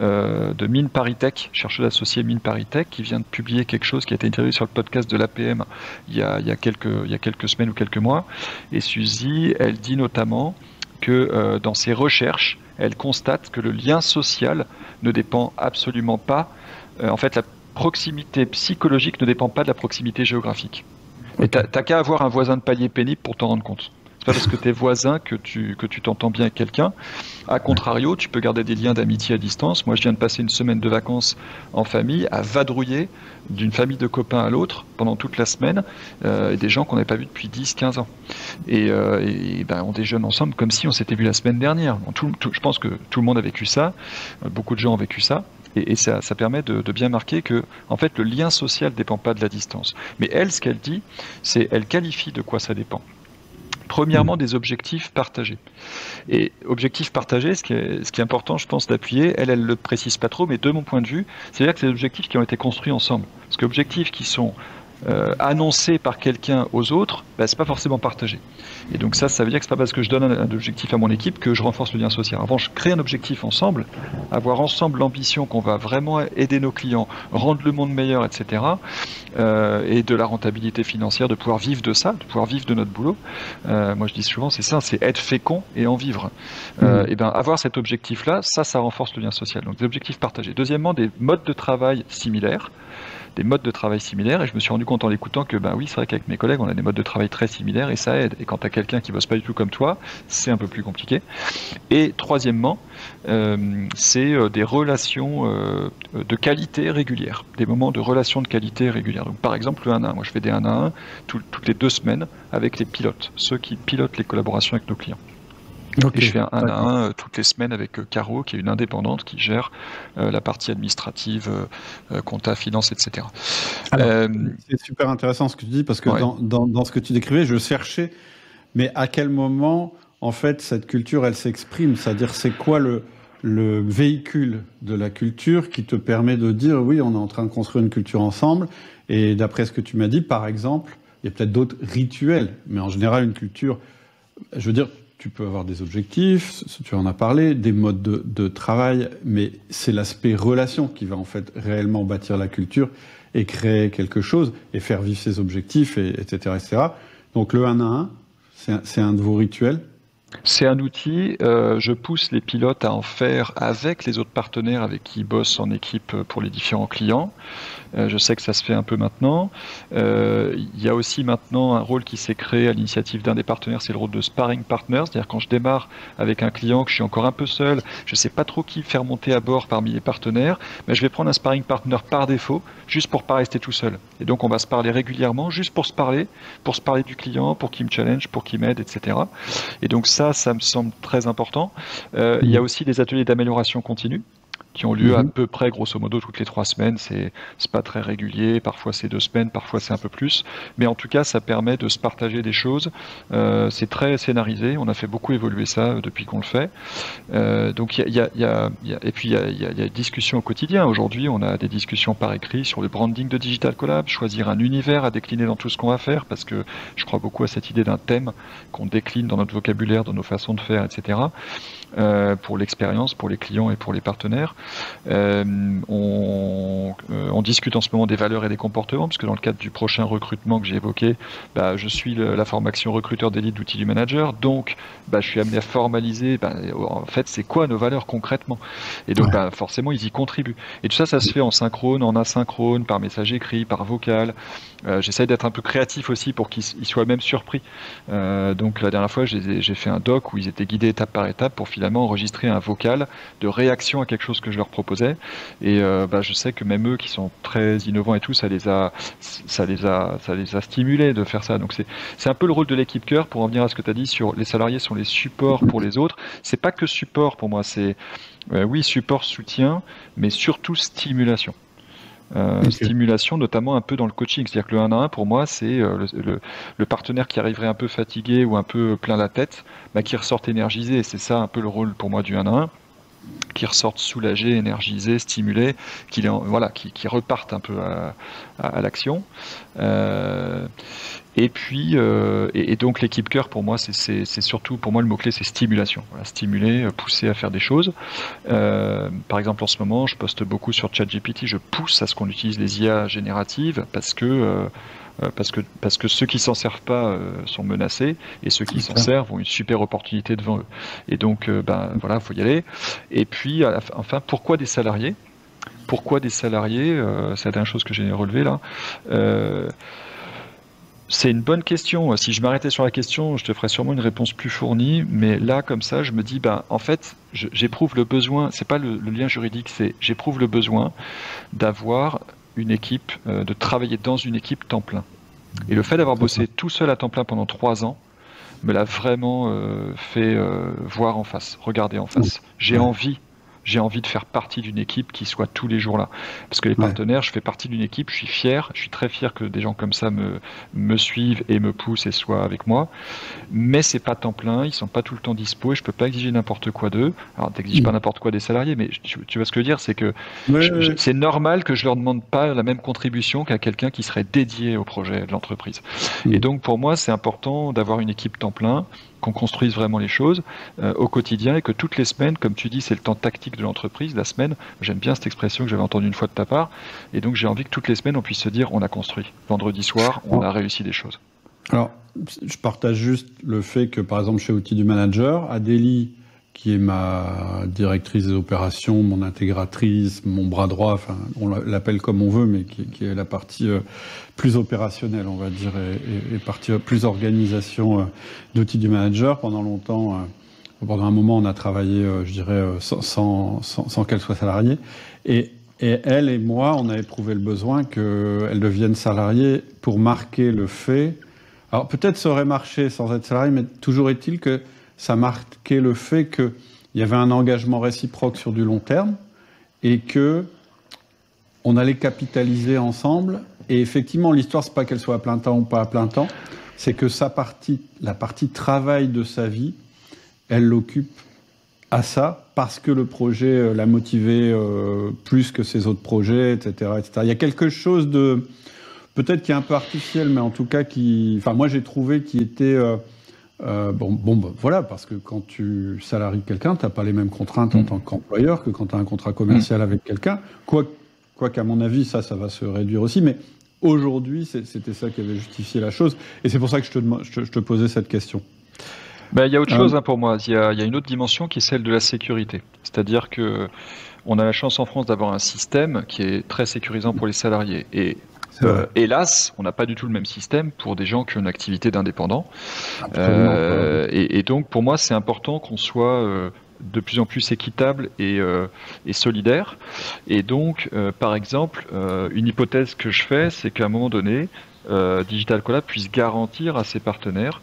B: de Mines Paris-Tech, chercheuse associée Mines Paris-Tech, qui vient de publier quelque chose qui a été interviewé sur le podcast de l'APM il y a quelques semaines ou quelques mois. Et Suzy, elle dit notamment que dans ses recherches, elle constate que le lien social ne dépend absolument pas. En fait, la proximité psychologique ne dépend pas de la proximité géographique. Et t'as qu'à avoir un voisin de palier pénible pour t'en rendre compte. C'est pas parce que t'es voisin que tu t'entends bien avec quelqu'un. A contrario, tu peux garder des liens d'amitié à distance. Moi, je viens de passer une semaine de vacances en famille à vadrouiller d'une famille de copains à l'autre pendant toute la semaine, et des gens qu'on n'avait pas vus depuis 10-15 ans. Et on déjeune ensemble comme si on s'était vu la semaine dernière. Bon, je pense que tout le monde a vécu ça, beaucoup de gens ont vécu ça, et ça permet de bien marquer que, en fait, le lien social ne dépend pas de la distance. Mais elle, ce qu'elle dit, c'est elle qualifie de quoi ça dépend. Premièrement, des objectifs partagés. Et objectifs partagés, ce qui est important, je pense, d'appuyer, elle le précise pas trop, mais de mon point de vue, c'est-à-dire que c'est des objectifs qui ont été construits ensemble. Parce que objectifs qui sont annoncés par quelqu'un aux autres, c'est pas forcément partagé. Et donc ça veut dire que c'est pas parce que je donne un objectif à mon équipe que je renforce le lien social. En revanche, créer un objectif ensemble, avoir ensemble l'ambition qu'on va vraiment aider nos clients, rendre le monde meilleur, etc., et de la rentabilité financière, de pouvoir vivre de ça, de pouvoir vivre de notre boulot. Moi, je dis souvent, c'est ça, c'est être fécond et en vivre. Et avoir cet objectif-là, ça renforce le lien social. Donc des objectifs partagés. Deuxièmement, des modes de travail similaires. Et je me suis rendu compte en l'écoutant que oui, c'est vrai qu'avec mes collègues on a des modes de travail très similaires et ça aide. Et quand tu as quelqu'un qui bosse pas du tout comme toi, c'est un peu plus compliqué. Et troisièmement, c'est des relations de qualité régulières, des moments de relations de qualité régulières. Donc par exemple le 1-1, moi je fais des 1-1 toutes les 2 semaines avec les pilotes, ceux qui pilotent les collaborations avec nos clients. Et je fais un à un toutes les semaines avec Caro, qui est une indépendante qui gère la partie administrative, compta, finance, etc.
A: Alors, c'est super intéressant ce que tu dis, parce que
B: Ouais.
A: dans ce que tu décrivais, je cherchais, mais à quel moment, en fait, cette culture, elle s'exprime? C'est-à-dire, c'est quoi le véhicule de la culture qui te permet de dire, oui, on est en train de construire une culture ensemble? Et d'après ce que tu m'as dit, par exemple, il y a peut-être d'autres rituels, mais en général, une culture, je veux dire, tu peux avoir des objectifs, tu en as parlé, des modes de travail, mais c'est l'aspect relation qui va en fait réellement bâtir la culture et créer quelque chose et faire vivre ses objectifs, etc., etc. Donc le 1 à 1, c'est un de vos rituels.
B: C'est un outil, je pousse les pilotes à en faire avec les autres partenaires avec qui ils bossent en équipe pour les différents clients. Je sais que ça se fait un peu maintenant. Il y a aussi maintenant un rôle qui s'est créé à l'initiative d'un des partenaires, c'est le rôle de sparring partner, c'est-à-dire quand je démarre avec un client, que je suis encore un peu seul, je ne sais pas trop qui faire monter à bord parmi les partenaires, mais je vais prendre un sparring partner par défaut, juste pour pas rester tout seul. Et donc on va se parler régulièrement, juste pour se parler du client, pour qu'il me challenge, pour qu'il m'aide, etc. Et donc ça me semble très important. Il y a aussi des ateliers d'amélioration continue qui ont lieu à peu près, grosso modo, toutes les 3 semaines. C'est pas très régulier. Parfois, c'est 2 semaines. Parfois, c'est un peu plus. Mais en tout cas, ça permet de se partager des choses. C'est très scénarisé. On a fait beaucoup évoluer ça depuis qu'on le fait. Donc, et puis, il y a des discussions au quotidien. Aujourd'hui, on a des discussions par écrit sur le branding de Digital Collab, choisir un univers à décliner dans tout ce qu'on va faire, parce que je crois beaucoup à cette idée d'un thème qu'on décline dans notre vocabulaire, dans nos façons de faire, etc. Pour l'expérience, pour les clients et pour les partenaires. On discute en ce moment des valeurs et des comportements, parce que dans le cadre du prochain recrutement que j'ai évoqué, je suis la formation recruteur d'élite d'outils du manager, donc je suis amené à formaliser, en fait, c'est quoi nos valeurs concrètement? Et donc, forcément, ils y contribuent. Et tout ça, ça se fait en synchrone, en asynchrone, par message écrit, par vocal. J'essaie d'être un peu créatif aussi pour qu'ils soient même surpris. Donc, la dernière fois, j'ai fait un doc où ils étaient guidés étape par étape pour finalement enregistrer un vocal de réaction à quelque chose que je leur proposais. Et je sais que même eux qui sont très innovants et tout, ça les a stimulés de faire ça. Donc c'est un peu le rôle de l'équipe cœur, pour en venir à ce que tu as dit sur les salariés sont les supports pour les autres. C'est pas que support pour moi, c'est oui, support, soutien, mais surtout stimulation. Stimulation, notamment un peu dans le coaching. C'est-à-dire que le 1 à 1, pour moi, c'est le partenaire qui arriverait un peu fatigué ou un peu plein la tête, qui ressorte énergisé. Et c'est ça un peu le rôle pour moi du 1 à 1, qui ressortent soulagés, énergisés, stimulés, qui repartent un peu à l'action. Et puis, et donc l'équipe cœur, pour moi, c'est surtout, pour moi, le mot-clé, c'est stimulation. Voilà, stimuler, pousser à faire des choses. Par exemple, en ce moment, je poste beaucoup sur ChatGPT, je pousse à ce qu'on utilise les IA génératives parce que ceux qui s'en servent pas sont menacés, et ceux qui s'en servent ont une super opportunité devant eux. Et donc, voilà, faut y aller. Et puis, enfin, pourquoi des salariés? Pourquoi des salariés? C'est la dernière chose que j'ai relevée là. C'est une bonne question. Si je m'arrêtais sur la question, je te ferais sûrement une réponse plus fournie. Mais là, comme ça, je me dis, en fait, j'éprouve le besoin. C'est pas le lien juridique, c'est j'éprouve le besoin d'avoir une équipe, de travailler dans une équipe temps plein. Et le fait d'avoir bossé tout seul à temps plein pendant 3 ans me l'a vraiment fait voir en face, regarder en face. J'ai envie de faire partie d'une équipe qui soit tous les jours là. Parce que les partenaires, je fais partie d'une équipe, je suis très fier que des gens comme ça me suivent et me poussent et soient avec moi. Mais c'est pas temps plein, ils sont pas tout le temps dispo et je peux pas exiger n'importe quoi d'eux. Alors, t'exiges pas n'importe quoi des salariés, mais tu vois ce que je veux dire, c'est que c'est normal que je leur demande pas la même contribution qu'à quelqu'un qui serait dédié au projet de l'entreprise. Et donc, pour moi, c'est important d'avoir une équipe temps plein, qu'on construise vraiment les choses au quotidien, et que toutes les semaines, comme tu dis, c'est le temps tactique de l'entreprise, la semaine, j'aime bien cette expression que j'avais entendue une fois de ta part, et donc j'ai envie que toutes les semaines on puisse se dire on a construit. Vendredi soir, on a réussi des choses.
A: Alors, je partage juste le fait que, par exemple, chez Outils du Manager, Adélie, qui est ma directrice des opérations, mon intégratrice, mon bras droit, enfin, on l'appelle comme on veut, mais qui est la partie plus opérationnelle, on va dire, et partie plus organisation d'Outils du Manager. Pendant longtemps, pendant un moment, on a travaillé, je dirais, sans qu'elle soit salariée. Et elle et moi, on a éprouvé le besoin qu'elle devienne salariée pour marquer le fait. Alors peut-être ça aurait marché sans être salariée, mais toujours est-il que ça marquait le fait qu'il y avait un engagement réciproque sur du long terme et que on allait capitaliser ensemble. Et effectivement, l'histoire, c'est pas qu'elle soit à plein temps ou pas à plein temps, c'est que la partie travail de sa vie, elle l'occupe à ça parce que le projet l'a motivé plus que ses autres projets, etc., etc. Il y a quelque chose de peut-être qui est un peu artificiel, mais en tout cas enfin moi j'ai trouvé qui était voilà, parce que quand tu salaries quelqu'un, t'as pas les mêmes contraintes en tant qu'employeur que quand tu as un contrat commercial avec quelqu'un. Quoi qu'à mon avis, ça va se réduire aussi, mais aujourd'hui, c'était ça qui avait justifié la chose, et c'est pour ça que je te posais cette question.
B: Ben, il y a autre chose pour moi. Il y a une autre dimension qui est celle de la sécurité. C'est-à-dire que on a la chance en France d'avoir un système qui est très sécurisant pour les salariés. Et hélas, on n'a pas du tout le même système pour des gens qui ont une activité d'indépendant. Et donc, pour moi, c'est important qu'on soit de plus en plus équitable et solidaire. Et donc, par exemple, une hypothèse que je fais, c'est qu'à un moment donné, Digital Collab puisse garantir à ses partenaires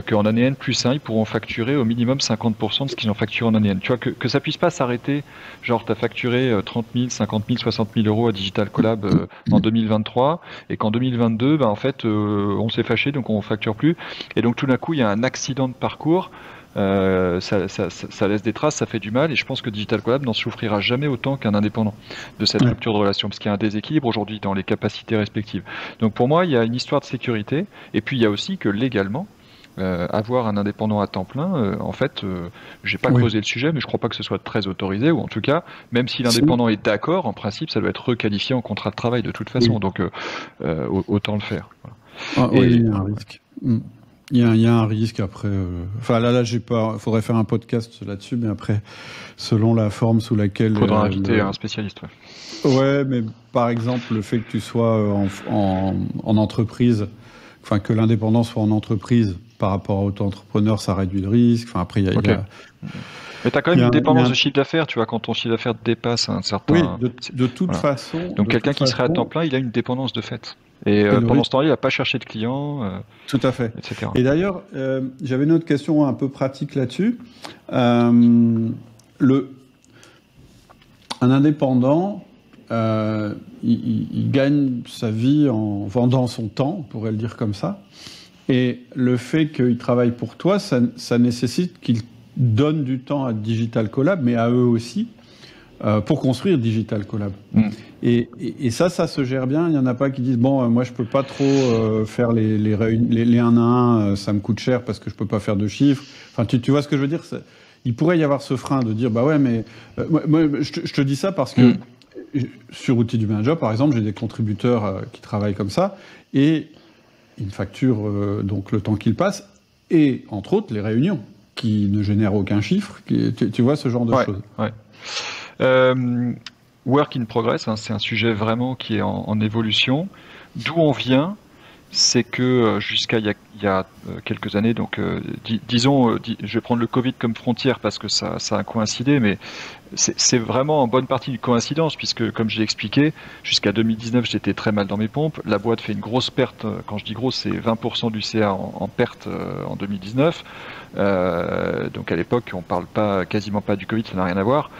B: qu'en année N plus 1, ils pourront facturer au minimum 50% de ce qu'ils ont facturé en année N. Tu vois, que ça puisse pas s'arrêter, genre tu as facturé 30 000, 50 000, 60 000 euros à Digital Collab en 2023, et qu'en 2022, en fait, on s'est fâché, donc on facture plus. Et donc tout d'un coup, il y a un accident de parcours. Ça laisse des traces, ça fait du mal, et je pense que Digital Collab n'en souffrira jamais autant qu'un indépendant de cette rupture de relation, parce qu'il y a un déséquilibre aujourd'hui dans les capacités respectives. Donc pour moi, il y a une histoire de sécurité, et puis il y a aussi que légalement, avoir un indépendant à temps plein, en fait, j'ai pas creusé le sujet, mais je crois pas que ce soit très autorisé, ou en tout cas, même si l'indépendant est d'accord, en principe, ça doit être requalifié en contrat de travail de toute façon, donc autant le faire. Voilà.
A: Oui, il y a un risque. Il y a un risque après. Enfin là, faudrait faire un podcast là-dessus, mais après, selon la forme sous laquelle.
B: Faudra inviter un spécialiste.
A: Ouais, mais par exemple, le fait que tu sois en entreprise, enfin que l'indépendant soit en entreprise par rapport à auto-entrepreneur, ça réduit le risque. Enfin après, il y a.
B: Mais tu as quand même une dépendance de chiffre d'affaires, tu vois, quand ton chiffre d'affaires dépasse un certain.
A: Oui, de toute façon.
B: Donc quelqu'un qui serait à temps plein, il a une dépendance de fait. Et pendant ce temps-là, il n'a pas cherché de clients.
A: Tout à fait.
B: Etc.
A: Et d'ailleurs, j'avais une autre question un peu pratique là-dessus. Un indépendant, il gagne sa vie en vendant son temps, on pourrait le dire comme ça. Et le fait qu'il travaille pour toi, ça nécessite qu'il donne du temps à Digital Collab, mais à eux aussi, pour construire Digital Collab. Et ça se gère bien. Il n'y en a pas qui disent bon, moi je peux pas trop faire les 1 à 1, ça me coûte cher parce que je peux pas faire de chiffres. Enfin, tu vois ce que je veux dire? Il pourrait y avoir ce frein de dire bah ouais, mais moi, je te dis ça parce que sur Outils du Manager, par exemple, j'ai des contributeurs qui travaillent comme ça et ils me facturent donc le temps qu'ils passent et entre autres les réunions qui ne génèrent aucun chiffre. Tu vois ce genre de choses.
B: Work in progress, c'est un sujet vraiment qui est en évolution. D'où on vient, c'est que jusqu'à il y a quelques années, donc disons, je vais prendre le Covid comme frontière parce que ça a coïncidé, mais c'est vraiment en bonne partie une coïncidence puisque, comme j'ai expliqué, jusqu'à 2019, j'étais très mal dans mes pompes. La boîte fait une grosse perte. Quand je dis grosse, c'est 20% du CA en perte en 2019. Donc à l'époque, on parle quasiment pas du Covid, ça n'a rien à voir.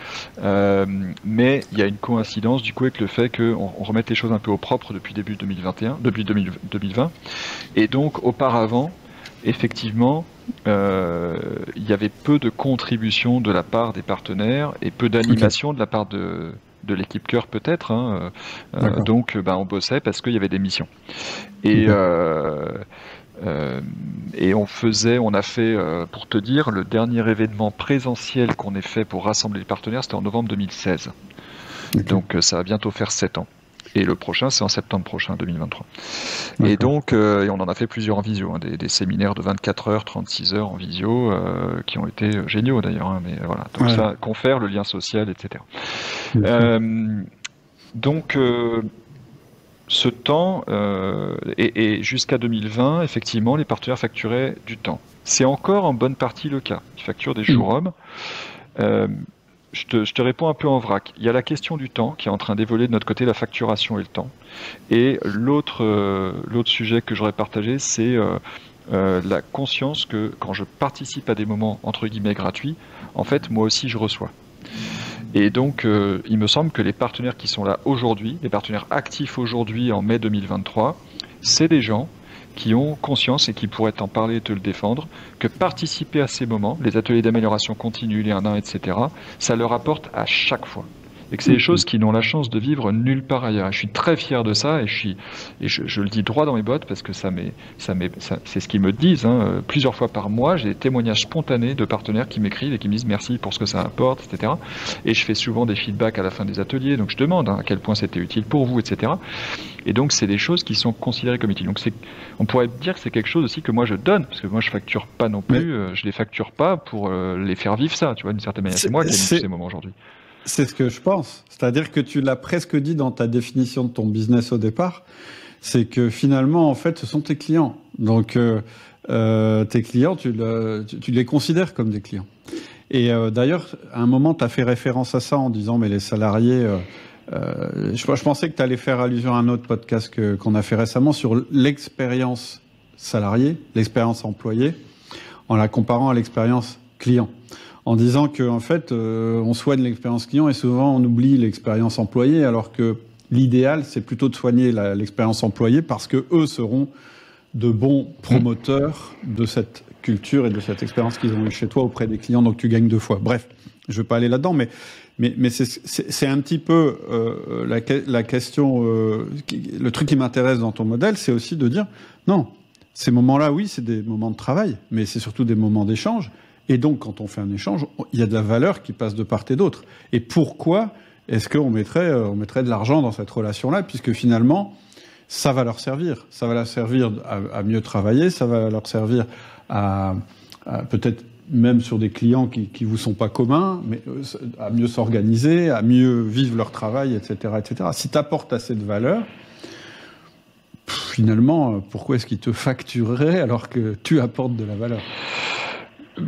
B: Mais il y a une coïncidence du coup avec le fait qu'on remette les choses un peu au propre depuis début 2020. Et donc auparavant, effectivement, il y avait peu de contributions de la part des partenaires et peu d'animation de la part de l'équipe cœur peut-être. Donc on bossait parce qu'il y avait des missions. Et on a fait, pour te dire, le dernier événement présentiel qu'on ait fait pour rassembler les partenaires, c'était en novembre 2016. Donc ça va bientôt faire 7 ans. Et le prochain, c'est en septembre prochain, 2023. Et donc, on en a fait plusieurs en visio, des séminaires de 24 heures, 36 heures en visio, qui ont été géniaux d'ailleurs. Mais voilà, donc ça confère le lien social, etc. Donc, ce temps, et jusqu'à 2020, effectivement, les partenaires facturaient du temps. C'est encore en bonne partie le cas. Ils facturent des jours hommes. Je te réponds un peu en vrac. Il y a la question du temps qui est en train d'évoluer de notre côté, la facturation et le temps. Et l'autre sujet que j'aurais partagé, c'est la conscience que quand je participe à des moments entre guillemets gratuits, en fait, moi aussi, je reçois. Et donc, il me semble que les partenaires qui sont là aujourd'hui, les partenaires actifs aujourd'hui en mai 2023, c'est des gens qui ont conscience et qui pourraient t'en parler et te le défendre, que participer à ces moments, les ateliers d'amélioration continue, les 1-1, etc., ça leur apporte à chaque fois. Et que c'est des choses qu'ils n'ont la chance de vivre nulle part ailleurs. Et je suis très fier de ça et je le dis droit dans mes bottes parce que c'est ce qu'ils me disent. Plusieurs fois par mois, j'ai des témoignages spontanés de partenaires qui m'écrivent et qui me disent merci pour ce que ça apporte, etc. Et je fais souvent des feedbacks à la fin des ateliers, donc je demande à quel point c'était utile pour vous, etc. Et donc c'est des choses qui sont considérées comme utiles. Donc on pourrait dire que c'est quelque chose aussi que moi je donne, parce que moi je facture pas non plus, je les facture pas pour les faire vivre ça, tu vois, d'une certaine manière. C'est moi qui anime tous ces moments aujourd'hui.
A: C'est ce que je pense. C'est-à-dire que tu l'as presque dit dans ta définition de ton business au départ, c'est que finalement, en fait, ce sont tes clients. Donc, tes clients, tu les considères comme des clients. Et d'ailleurs, à un moment, tu as fait référence à ça en disant, mais les salariés... je pensais que tu allais faire allusion à un autre podcast qu'on a fait récemment sur l'expérience salariée, l'expérience employée, en la comparant à l'expérience client. En disant que en fait, on soigne l'expérience client et souvent on oublie l'expérience employée, alors que l'idéal, c'est plutôt de soigner l'expérience employée parce que eux seront de bons promoteurs de cette culture et de cette expérience qu'ils ont eue chez toi auprès des clients, donc tu gagnes 2 fois. Bref, je vais pas aller là-dedans, mais c'est un petit peu la question, le truc qui m'intéresse dans ton modèle, c'est aussi de dire non, ces moments-là, oui, c'est des moments de travail, mais c'est surtout des moments d'échange. Et donc, quand on fait un échange, il y a de la valeur qui passe de part et d'autre. Et pourquoi est-ce qu'on mettrait de l'argent dans cette relation-là, puisque finalement, ça va leur servir. Ça va leur servir à mieux travailler, ça va leur servir à peut-être même sur des clients qui vous sont pas communs, mais à mieux s'organiser, à mieux vivre leur travail, etc., etc. Si tu apportes assez de valeur, finalement, pourquoi est-ce qu'ils te factureraient alors que tu apportes de la valeur ?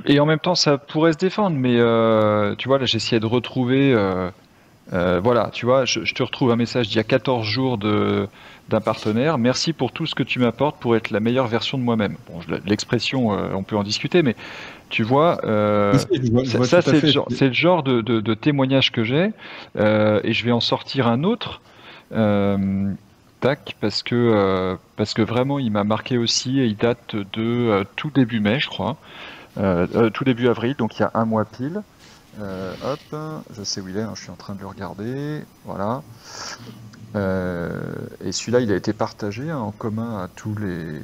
B: Et en même temps, ça pourrait se défendre, mais tu vois, là, j'essayais de retrouver... voilà, tu vois, je te retrouve un message d'il y a 14 jours d'un partenaire. Merci pour tout ce que tu m'apportes pour être la meilleure version de moi-même. Bon, l'expression, on peut en discuter, mais tu vois, ça c'est le genre de témoignage que j'ai, et je vais en sortir un autre. Parce que vraiment, il m'a marqué aussi, et il date de tout début mai, je crois. Tout début avril, donc il y a un mois pile. Hop, je sais où il est, je suis en train de le regarder. Voilà. Et celui-là, il a été partagé en commun à tous les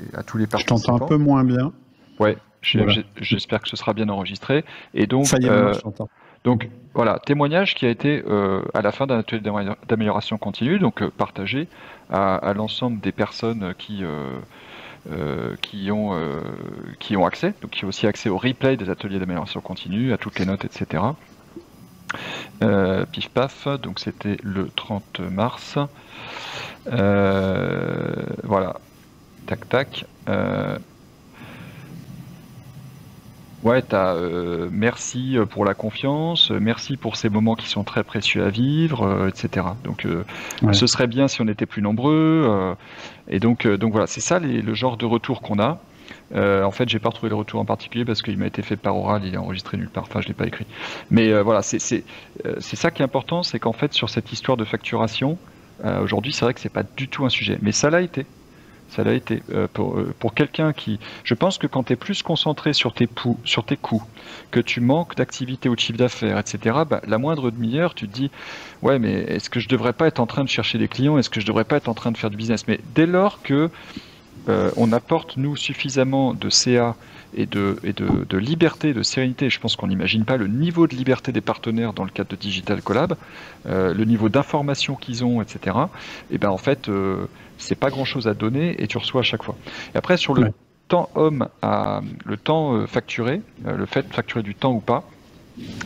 B: participants.
A: Je t'entends un peu moins bien.
B: Ouais, j'espère que ce sera bien enregistré. Et donc,
A: ça y est, je t'entends.
B: Donc voilà, témoignage qui a été à la fin d'un atelier d'amélioration continue, donc partagé à l'ensemble des personnes qui ont accès, donc qui ont aussi accès au replay des ateliers d'amélioration continue, à toutes les notes, etc. Pif paf, donc c'était le 30 mars. Voilà, tac tac. Ouais, merci pour la confiance, merci pour ces moments qui sont très précieux à vivre, etc. Donc, ce serait bien si on était plus nombreux. Et donc voilà, c'est ça le genre de retour qu'on a. En fait, j'ai pas retrouvé le retour en particulier parce qu'il m'a été fait par oral, il est enregistré nulle part. Enfin, je l'ai pas écrit. Mais voilà, c'est ça qui est important, c'est qu'en fait, sur cette histoire de facturation, aujourd'hui, c'est vrai que c'est pas du tout un sujet, mais ça l'a été. Ça l'a été pour quelqu'un qui... Je pense que quand tu es plus concentré sur tes coûts, que tu manques d'activité ou de chiffre d'affaires, etc., la moindre demi-heure, tu te dis « Ouais, mais est-ce que je devrais pas être en train de chercher des clients? Est-ce que je devrais pas être en train de faire du business ?» Mais dès lors que on apporte, nous, suffisamment de CA et de liberté, de sérénité, je pense qu'on n'imagine pas le niveau de liberté des partenaires dans le cadre de Digital Collab, le niveau d'information qu'ils ont, etc., et ben en fait... c'est pas grand chose à donner et tu reçois à chaque fois. Et après, sur le temps le temps facturé, le fait de facturer du temps ou pas,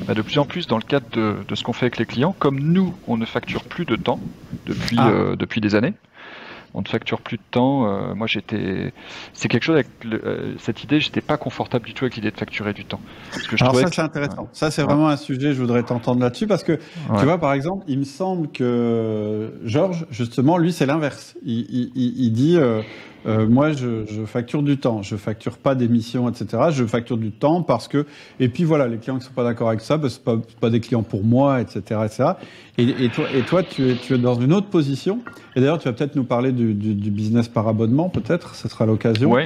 B: de plus en plus dans le cadre de ce qu'on fait avec les clients, comme nous, on ne facture plus de temps depuis des années, on ne facture plus de temps. Moi, c'est quelque chose avec cette idée, j'étais pas confortable du tout avec l'idée de facturer du temps. Parce que
A: alors ça, c'est intéressant. Ouais. Ça, c'est vraiment un sujet, je voudrais t'entendre là-dessus, parce que, tu vois, par exemple, il me semble que Georges, justement, lui, c'est l'inverse. Il dit, moi, je facture du temps. Je facture pas d'émissions, etc. Je facture du temps parce que, et puis voilà, les clients qui sont pas d'accord avec ça, c'est pas des clients pour moi, etc., etc. Et toi, tu es dans une autre position. Et d'ailleurs, tu vas peut-être nous parler du business par abonnement, peut-être. Ce sera l'occasion.
B: Oui.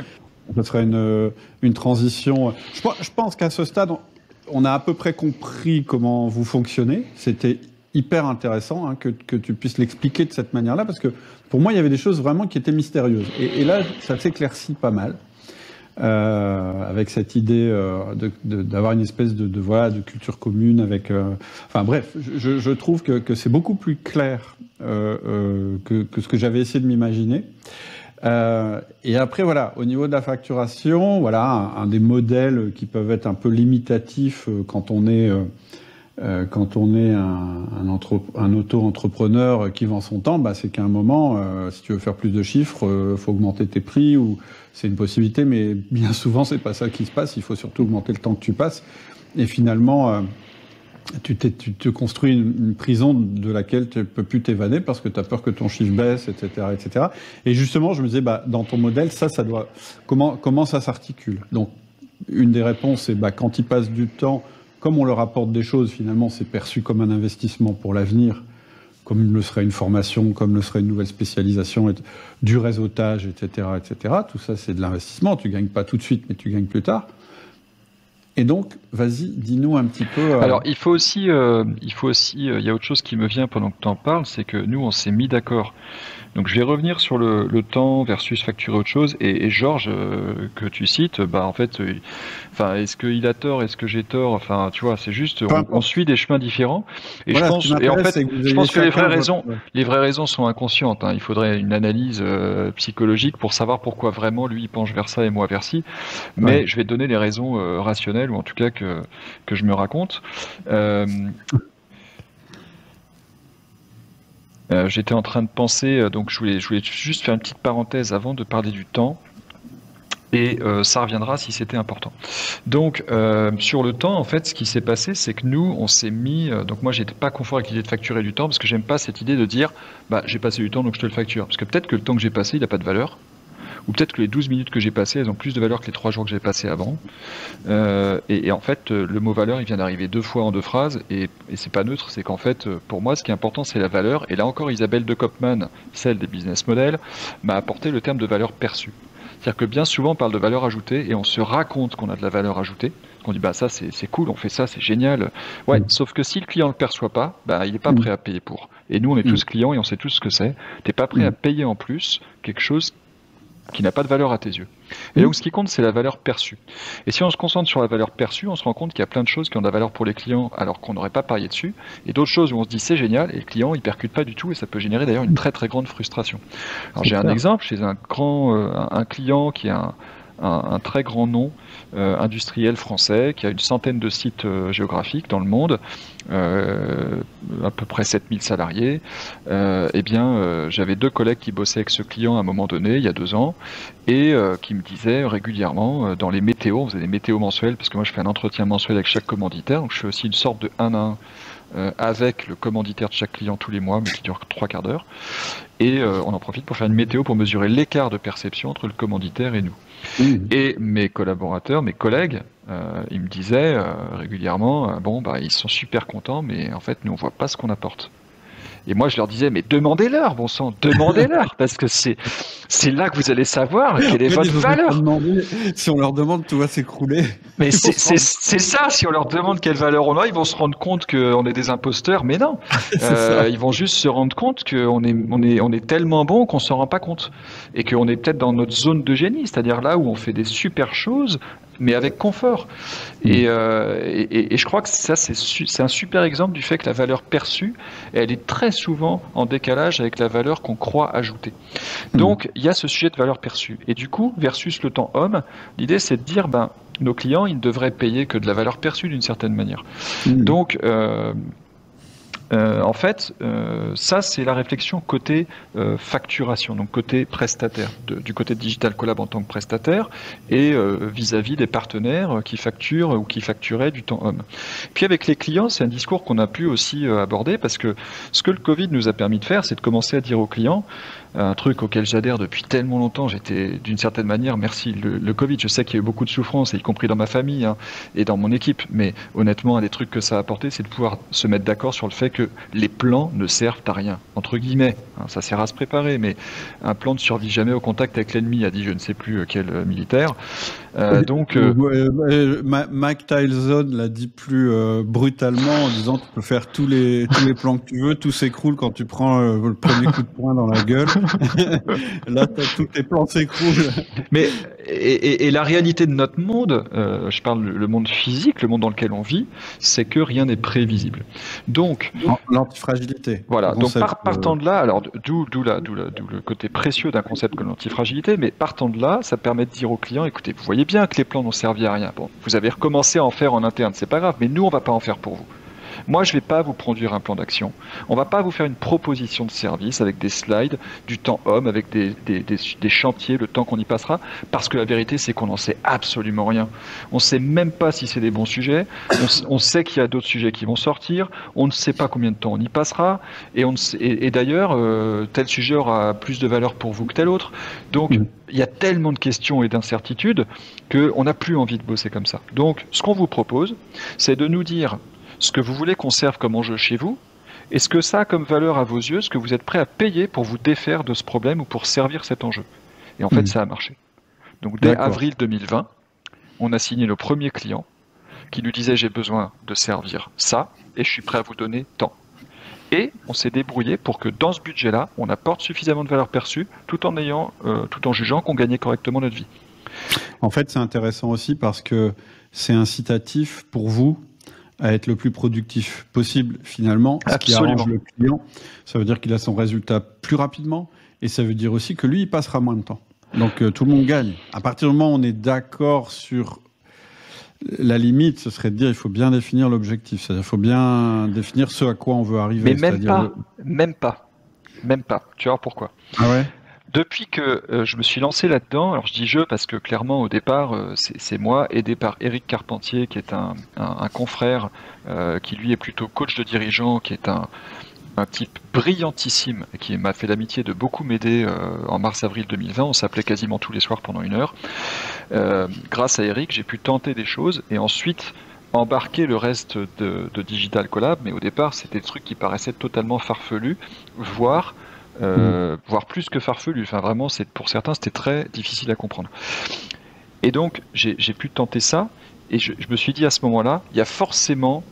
A: Ce serait une transition. Je pense qu'à ce stade, on a à peu près compris comment vous fonctionnez. C'était hyper intéressant hein, que tu puisses l'expliquer de cette manière-là, parce que pour moi, il y avait des choses vraiment qui étaient mystérieuses. Et là, ça s'éclaircit pas mal. Avec cette idée d'avoir une espèce de culture commune avec enfin bref, je trouve que c'est beaucoup plus clair que ce que j'avais essayé de m'imaginer. Et après voilà, au niveau de la facturation, voilà un des modèles qui peuvent être un peu limitatifs quand on est un auto-entrepreneur qui vend son temps, bah, c'est qu'à un moment, si tu veux faire plus de chiffres, faut augmenter tes prix, ou c'est une possibilité, mais bien souvent, c'est pas ça qui se passe. Il faut surtout augmenter le temps que tu passes. Et finalement, tu te construis une prison de laquelle tu peux plus t'évader parce que tu as peur que ton chiffre baisse, etc., etc. Et justement, je me disais, bah, dans ton modèle, ça doit, comment ça s'articule? Donc, une des réponses, c'est, bah, quand ils passent du temps, comme on leur apporte des choses, finalement, c'est perçu comme un investissement pour l'avenir, comme le serait une formation, comme le serait une nouvelle spécialisation, du réseautage, etc., etc. Tout ça, c'est de l'investissement. Tu gagnes pas tout de suite, mais tu gagnes plus tard. Et donc, vas-y, dis-nous un petit peu.
B: Alors, il faut aussi, il y a autre chose qui me vient pendant que tu en parles, c'est que nous, on s'est mis d'accord. Donc, je vais revenir sur le temps versus facturer autre chose. Et Georges, que tu cites, bah, en fait, enfin, est-ce qu'il a tort, est-ce que j'ai tort? Enfin, tu vois, c'est juste, on suit des chemins différents. Et
A: voilà,
B: je pense que les vraies raisons sont inconscientes. Hein. Il faudrait une analyse psychologique pour savoir pourquoi vraiment lui il penche vers ça et moi vers ci. Mais je vais te donner les raisons rationnelles, ou en tout cas que je me raconte. J'étais en train de penser, donc je voulais juste faire une petite parenthèse avant de parler du temps, et ça reviendra si c'était important. Donc sur le temps, en fait, ce qui s'est passé, c'est que nous, on s'est mis, donc moi, j'étais pas confort avec l'idée de facturer du temps, parce que j'aime pas cette idée de dire, bah j'ai passé du temps, donc je te le facture, parce que peut-être que le temps que j'ai passé, il n'a pas de valeur. Ou peut-être que les 12 minutes que j'ai passées, elles ont plus de valeur que les 3 jours que j'ai passés avant. Et en fait, le mot valeur, il vient d'arriver 2 fois en 2 phrases, et c'est pas neutre, c'est qu'en fait, pour moi, ce qui est important, c'est la valeur. Et là encore, Isabelle de Kopman, celle des business models, m'a apporté le terme de valeur perçue. C'est-à-dire que bien souvent, on parle de valeur ajoutée, et on se raconte qu'on a de la valeur ajoutée. On dit, bah ça, c'est cool, on fait ça, c'est génial. Ouais, sauf que si le client ne le perçoit pas, bah, il n'est pas prêt à payer pour. Et nous, on est tous clients, et on sait tous ce que c'est. T'es pas prêt à payer en plus quelque chose qui n'a pas de valeur à tes yeux. Et donc, ce qui compte, c'est la valeur perçue. Et si on se concentre sur la valeur perçue, on se rend compte qu'il y a plein de choses qui ont de la valeur pour les clients alors qu'on n'aurait pas parié dessus, et d'autres choses où on se dit c'est génial, et le client, il percute pas du tout, et ça peut générer d'ailleurs une très très grande frustration. Alors, j'ai un exemple chez un client qui a un très grand nom industriel français, qui a une centaine de sites géographiques dans le monde, à peu près 7000 salariés. J'avais 2 collègues qui bossaient avec ce client à un moment donné, il y a 2 ans, et qui me disaient régulièrement, dans les météos, on faisait des météos mensuels, parce que moi je fais un entretien mensuel avec chaque commanditaire, donc je fais aussi une sorte de 1 à 1 avec le commanditaire de chaque client tous les mois, mais qui dure 3 quarts d'heure. Et on en profite pour faire une météo pour mesurer l'écart de perception entre le commanditaire et nous. Et mes collaborateurs, mes collègues, ils me disaient régulièrement, ils sont super contents, mais en fait, nous, on voit pas ce qu'on apporte. Et moi, je leur disais, mais demandez-leur, bon sang, demandez-leur, parce que c'est là que vous allez savoir quelle est votre valeur.
A: Si on leur demande, tout va s'écrouler.
B: Mais c'est ça, si on leur demande quelle valeur on a, ils vont se rendre compte qu'on est des imposteurs, mais non. Ils vont juste se rendre compte qu'on est tellement bon qu'on s'en rend pas compte. Et qu'on est peut-être dans notre zone de génie, c'est-à-dire là où on fait des super choses, mais avec confort. Et je crois que ça, c'est un super exemple du fait que la valeur perçue, elle est très souvent en décalage avec la valeur qu'on croit ajouter. Donc, il y a ce sujet de valeur perçue. Et du coup, versus le temps homme, l'idée, c'est de dire, nos clients, ils ne devraient payer que de la valeur perçue d'une certaine manière. Donc, En fait, ça c'est la réflexion côté facturation, donc côté prestataire, du côté de Digital Collab en tant que prestataire et vis-à-vis des partenaires qui facturent ou qui facturaient du temps homme. Puis avec les clients, c'est un discours qu'on a pu aussi aborder parce que ce que le Covid nous a permis de faire, c'est de commencer à dire aux clients un truc auquel j'adhère depuis tellement longtemps. J'étais d'une certaine manière, merci le Covid, je sais qu'il y a eu beaucoup de souffrance, y compris dans ma famille et dans mon équipe, mais honnêtement, un des trucs que ça a apporté, c'est de pouvoir se mettre d'accord sur le fait que les plans ne servent à rien, entre guillemets. Ça sert à se préparer, mais un plan ne survit jamais au contact avec l'ennemi, a dit je ne sais plus quel militaire.
A: Mike Tyson l'a dit plus brutalement en disant tu peux faire tous les plans que tu veux, tout s'écroule quand tu prends le premier coup de poing dans la gueule. Là, tous tes plans s'écroulent.
B: Mais et la réalité de notre monde, je parle le monde physique, le monde dans lequel on vit, c'est que rien n'est prévisible. Donc
A: l'antifragilité.
B: Voilà. Donc partant de là, alors d'où le côté précieux d'un concept comme l'antifragilité, mais partant de là, ça permet de dire aux clients, écoutez, vous voyez bien que les plans n'ont servi à rien. Bon, vous avez recommencé à en faire en interne, c'est pas grave, mais nous on va pas en faire pour vous. Moi, je ne vais pas vous produire un plan d'action. On ne va pas vous faire une proposition de service avec des slides, du temps homme, avec des chantiers, le temps qu'on y passera, parce que la vérité, c'est qu'on n'en sait absolument rien. On ne sait même pas si c'est des bons sujets. On sait qu'il y a d'autres sujets qui vont sortir. On ne sait pas combien de temps on y passera. Et d'ailleurs, tel sujet aura plus de valeur pour vous que tel autre. Donc, il y a tellement de questions et d'incertitudes qu'on n'a plus envie de bosser comme ça. Donc, ce qu'on vous propose, c'est de nous dire ce que vous voulez qu'on serve comme enjeu chez vous, et ce que ça a comme valeur à vos yeux, ce que vous êtes prêt à payer pour vous défaire de ce problème ou pour servir cet enjeu. Et en fait, ça a marché. Donc dès avril 2020, on a signé le premier client qui nous disait j'ai besoin de servir ça, et je suis prêt à vous donner tant. Et on s'est débrouillé pour que dans ce budget-là, on apporte suffisamment de valeur perçue, tout en jugeant qu'on gagnait correctement notre vie.
A: En fait, c'est intéressant aussi parce que c'est incitatif pour vous à être le plus productif possible finalement, ce qui arrange le client. Ça veut dire qu'il a son résultat plus rapidement et ça veut dire aussi que lui, il passera moins de temps. Donc tout le monde gagne. À partir du moment où on est d'accord sur la limite, ce serait de dire il faut bien définir l'objectif. C'est-à-dire il faut bien définir ce à quoi on veut arriver.
B: Mais même pas. Tu vois pourquoi ?
A: Ah ouais ?
B: Depuis que je me suis lancé là-dedans, alors je dis je parce que clairement au départ c'est moi, aidé par Éric Carpentier qui est un confrère qui lui est plutôt coach de dirigeants, qui est un type brillantissime et qui m'a fait l'amitié de beaucoup m'aider en mars-avril 2020. On s'appelait quasiment tous les soirs pendant 1 heure. Grâce à Éric, j'ai pu tenter des choses et ensuite embarquer le reste de Digital Collab, mais au départ c'était des trucs qui paraissaient totalement farfelus, voire plus que farfelu. Enfin, vraiment, pour certains, c'était très difficile à comprendre. Et donc, j'ai pu tenter ça, et je me suis dit à ce moment-là, il y a forcément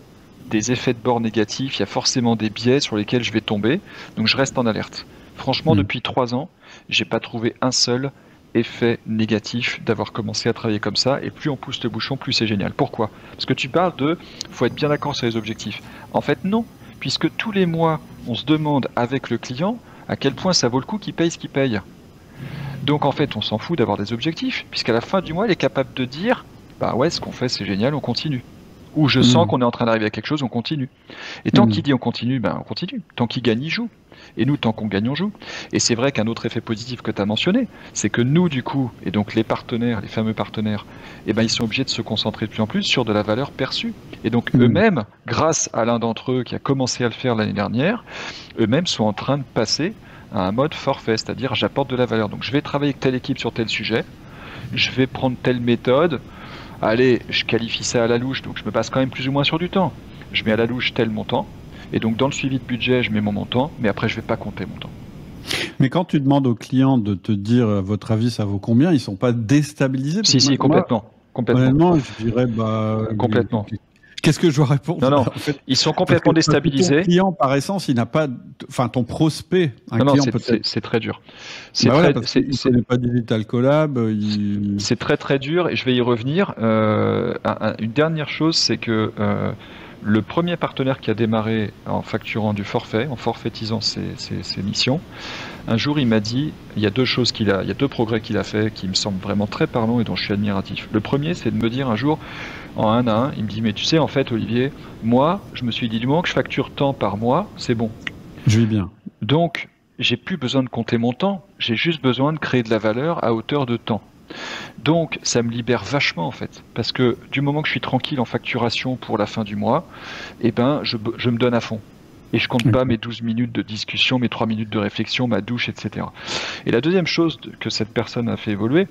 B: des effets de bord négatifs, il y a forcément des biais sur lesquels je vais tomber, donc je reste en alerte. Franchement, depuis 3 ans, j'ai pas trouvé un seul effet négatif d'avoir commencé à travailler comme ça, et plus on pousse le bouchon, plus c'est génial. Pourquoi ? Parce que tu parles faut être bien d'accord sur les objectifs. En fait, non, puisque tous les mois, on se demande avec le client à quel point ça vaut le coup qu'il paye ce qu'il paye. Donc en fait, on s'en fout d'avoir des objectifs, puisqu'à la fin du mois, il est capable de dire bah ouais, ce qu'on fait, c'est génial, on continue. Ou je sens qu'on est en train d'arriver à quelque chose, on continue. Et tant qu'il dit on continue, on continue. Tant qu'il gagne, il joue. Et nous, tant qu'on gagne, on joue. Et c'est vrai qu'un autre effet positif que tu as mentionné, c'est que nous, du coup, et donc les partenaires, les fameux partenaires, ils sont obligés de se concentrer de plus en plus sur de la valeur perçue. Et donc eux-mêmes, grâce à l'un d'entre eux qui a commencé à le faire l'année dernière, eux-mêmes sont en train de passer à un mode forfait, c'est-à-dire j'apporte de la valeur. Donc je vais travailler avec telle équipe sur tel sujet, je vais prendre telle méthode, allez, je qualifie ça à la louche, donc je me passe quand même plus ou moins sur du temps. Je mets à la louche tel montant, et donc dans le suivi de budget, je mets mon montant, mais après je vais pas compter mon temps.
A: Mais quand tu demandes aux clients de te dire, à votre avis, ça vaut combien, ils sont pas déstabilisés?
B: Si, complètement.
A: Honnêtement, je dirais,
B: complètement.
A: Qu'est-ce que je dois répondre?
B: Non, en fait, ils sont complètement déstabilisés.
A: Ton client, par essence, il n'a pas, ton prospect, client peut-être.
B: C'est très dur.
A: C'est pas Digital Collab.
B: C'est très très dur et je vais y revenir. Une dernière chose, c'est que Le premier partenaire qui a démarré en facturant du forfait, en forfaitisant ses missions, un jour il m'a dit, il y a deux progrès qu'il a fait qui me semblent vraiment très parlants et dont je suis admiratif. Le premier, c'est de me dire un jour, en 1 à 1, il me dit, mais tu sais, en fait, Olivier, moi, je me suis dit, du moment que je facture tant par mois, c'est bon.
A: Je vis bien.
B: Donc, j'ai plus besoin de compter mon temps, j'ai juste besoin de créer de la valeur à hauteur de temps. Donc, ça me libère vachement en fait, parce que du moment que je suis tranquille en facturation pour la fin du mois, eh ben, je me donne à fond. Et je compte pas mes 12 minutes de discussion, mes 3 minutes de réflexion, ma douche, etc. Et la deuxième chose que cette personne a fait évoluer,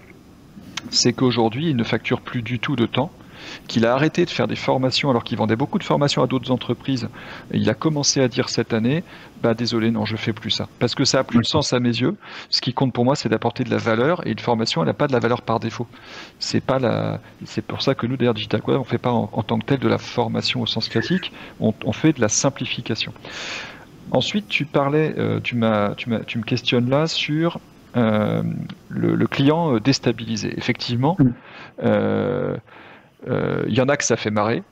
B: c'est qu'aujourd'hui, il ne facture plus du tout de temps, qu'il a arrêté de faire des formations alors qu'il vendait beaucoup de formations à d'autres entreprises. Et il a commencé à dire cette année, bah désolé, non, je fais plus ça. Parce que ça a plus de sens à mes yeux. Ce qui compte pour moi, c'est d'apporter de la valeur, et une formation, elle n'a pas de la valeur par défaut. C'est pour ça que nous, d'ailleurs, Digital Quad, on fait pas en tant que tel de la formation au sens classique, on fait de la simplification. Ensuite, tu me questionnes là sur le client déstabilisé. Effectivement, il y en a que ça fait marrer.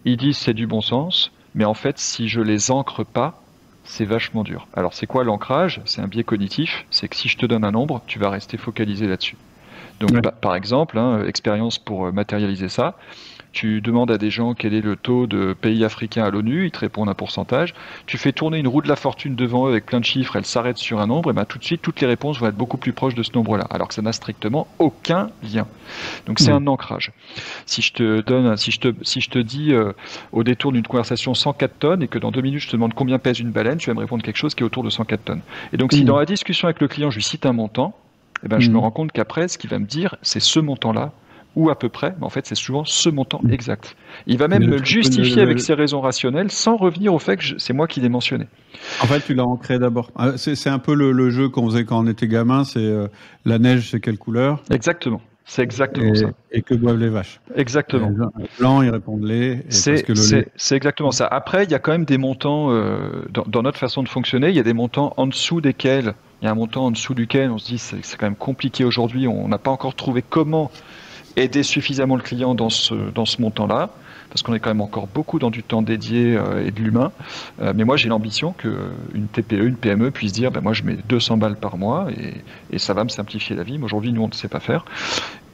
B: Ils disent c'est du bon sens, mais en fait, si je les ancre pas, c'est vachement dur. Alors, c'est quoi l'ancrage? C'est un biais cognitif. C'est que si je te donne un nombre, tu vas rester focalisé là-dessus. Donc, par exemple, expérience pour matérialiser ça. Tu demandes à des gens quel est le taux de pays africains à l'ONU, ils te répondent un pourcentage. Tu fais tourner une roue de la fortune devant eux avec plein de chiffres, elle s'arrête sur un nombre, et ben tout de suite, toutes les réponses vont être beaucoup plus proches de ce nombre-là, alors que ça n'a strictement aucun lien. Donc c'est un ancrage. Si je te dis au détour d'une conversation 104 tonnes et que dans 2 minutes je te demande combien pèse une baleine, tu vas me répondre quelque chose qui est autour de 104 tonnes. Et donc si dans la discussion avec le client je lui cite un montant, eh ben, je me rends compte qu'après, ce qu'il va me dire, c'est ce montant-là, ou à peu près, mais en fait c'est souvent ce montant exact. Il va même me le justifier avec ses raisons rationnelles sans revenir au fait que c'est moi qui l'ai mentionné.
A: En fait, tu l'as ancré d'abord. C'est un peu le jeu qu'on faisait quand on était gamin, c'est la neige, c'est quelle couleur?
B: Exactement. C'est exactement ça.
A: Et que boivent les vaches.
B: Exactement.
A: Les blancs, ils répondent lait.
B: C'est exactement ça. Après, il y a quand même des montants, dans notre façon de fonctionner, il y a des montants en dessous desquels, il y a un montant en dessous duquel on se dit c'est quand même compliqué aujourd'hui, on n'a pas encore trouvé comment aider suffisamment le client dans ce montant-là, parce qu'on est quand même encore beaucoup dans du temps dédié et de l'humain. Mais moi, j'ai l'ambition qu'une TPE, une PME puisse dire, moi, je mets 200 balles par mois et ça va me simplifier la vie. Mais aujourd'hui, nous, on ne sait pas faire.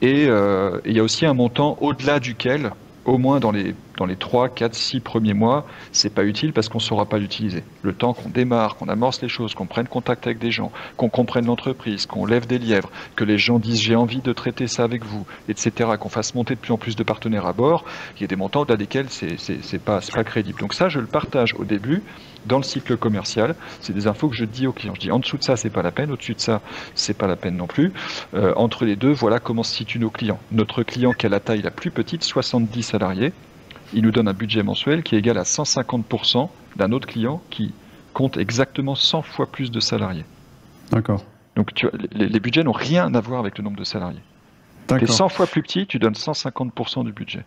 B: Et il y a aussi un montant au-delà duquel, au moins dans les 3, 4, 6 premiers mois, c'est pas utile parce qu'on ne saura pas l'utiliser. Le temps qu'on démarre, qu'on amorce les choses, qu'on prenne contact avec des gens, qu'on comprenne l'entreprise, qu'on lève des lièvres, que les gens disent j'ai envie de traiter ça avec vous, etc., qu'on fasse monter de plus en plus de partenaires à bord, il y a des montants au-delà desquels c'est pas crédible. Donc ça, je le partage au début dans le cycle commercial. C'est des infos que je dis aux clients. Je dis en dessous de ça, c'est pas la peine, au-dessus de ça, c'est pas la peine non plus. Entre les deux, voilà comment se situent nos clients. Notre client qui a la taille la plus petite, 70 salariés, il nous donne un budget mensuel qui est égal à 150% d'un autre client qui compte exactement 100 fois plus de salariés.
A: D'accord.
B: Donc tu vois, les budgets n'ont rien à voir avec le nombre de salariés. Tu es 100 fois plus petit, tu donnes 150% du budget.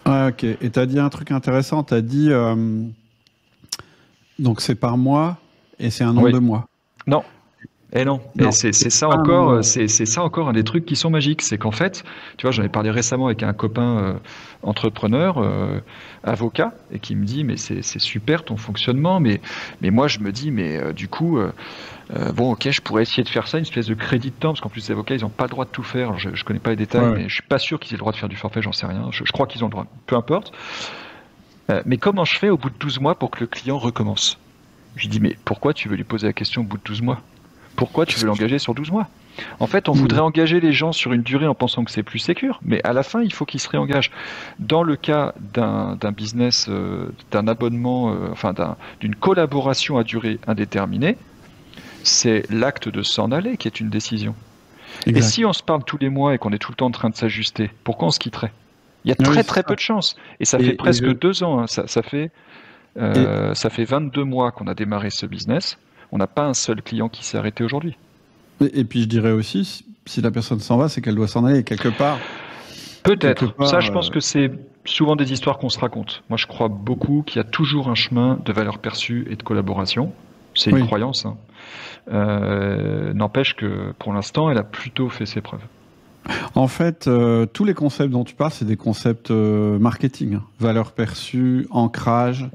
A: Ah, ok. Et tu as dit un truc intéressant, tu as dit donc c'est par mois et c'est un nombre de mois.
B: Non. Et non, et c'est ça encore un des trucs qui sont magiques, c'est qu'en fait, tu vois, j'en ai parlé récemment avec un copain entrepreneur, avocat, et qui me dit mais c'est super ton fonctionnement, mais moi je me dis mais du coup bon ok, je pourrais essayer de faire ça, une espèce de crédit de temps, parce qu'en plus les avocats ils n'ont pas le droit de tout faire. Alors, je connais pas les détails, mais je suis pas sûr qu'ils aient le droit de faire du forfait, j'en sais rien. Je crois qu'ils ont le droit, peu importe. Mais comment je fais au bout de 12 mois pour que le client recommence? Je lui dis mais pourquoi tu veux lui poser la question au bout de 12 mois? Pourquoi tu veux l'engager sur 12 mois? En fait, on voudrait engager les gens sur une durée en pensant que c'est plus sécure, mais à la fin, il faut qu'ils se réengagent. Dans le cas d'un business, d'un abonnement, d'une collaboration à durée indéterminée, c'est l'acte de s'en aller qui est une décision. Exact. Et si on se parle tous les mois et qu'on est tout le temps en train de s'ajuster, pourquoi on se quitterait? Il y a très peu de chances. Et ça fait presque 2 ans. Hein. Ça fait 22 mois qu'on a démarré ce business. On n'a pas un seul client qui s'est arrêté aujourd'hui.
A: Et puis je dirais aussi, si la personne s'en va, c'est qu'elle doit s'en aller quelque part.
B: Peut-être. Ça, je pense que c'est souvent des histoires qu'on se raconte. Moi, je crois beaucoup qu'il y a toujours un chemin de valeur perçue et de collaboration. C'est une croyance. Hein. N'empêche que pour l'instant, elle a plutôt fait ses preuves.
A: En fait, tous les concepts dont tu parles, c'est des concepts marketing, hein. Valeur perçue, ancrage.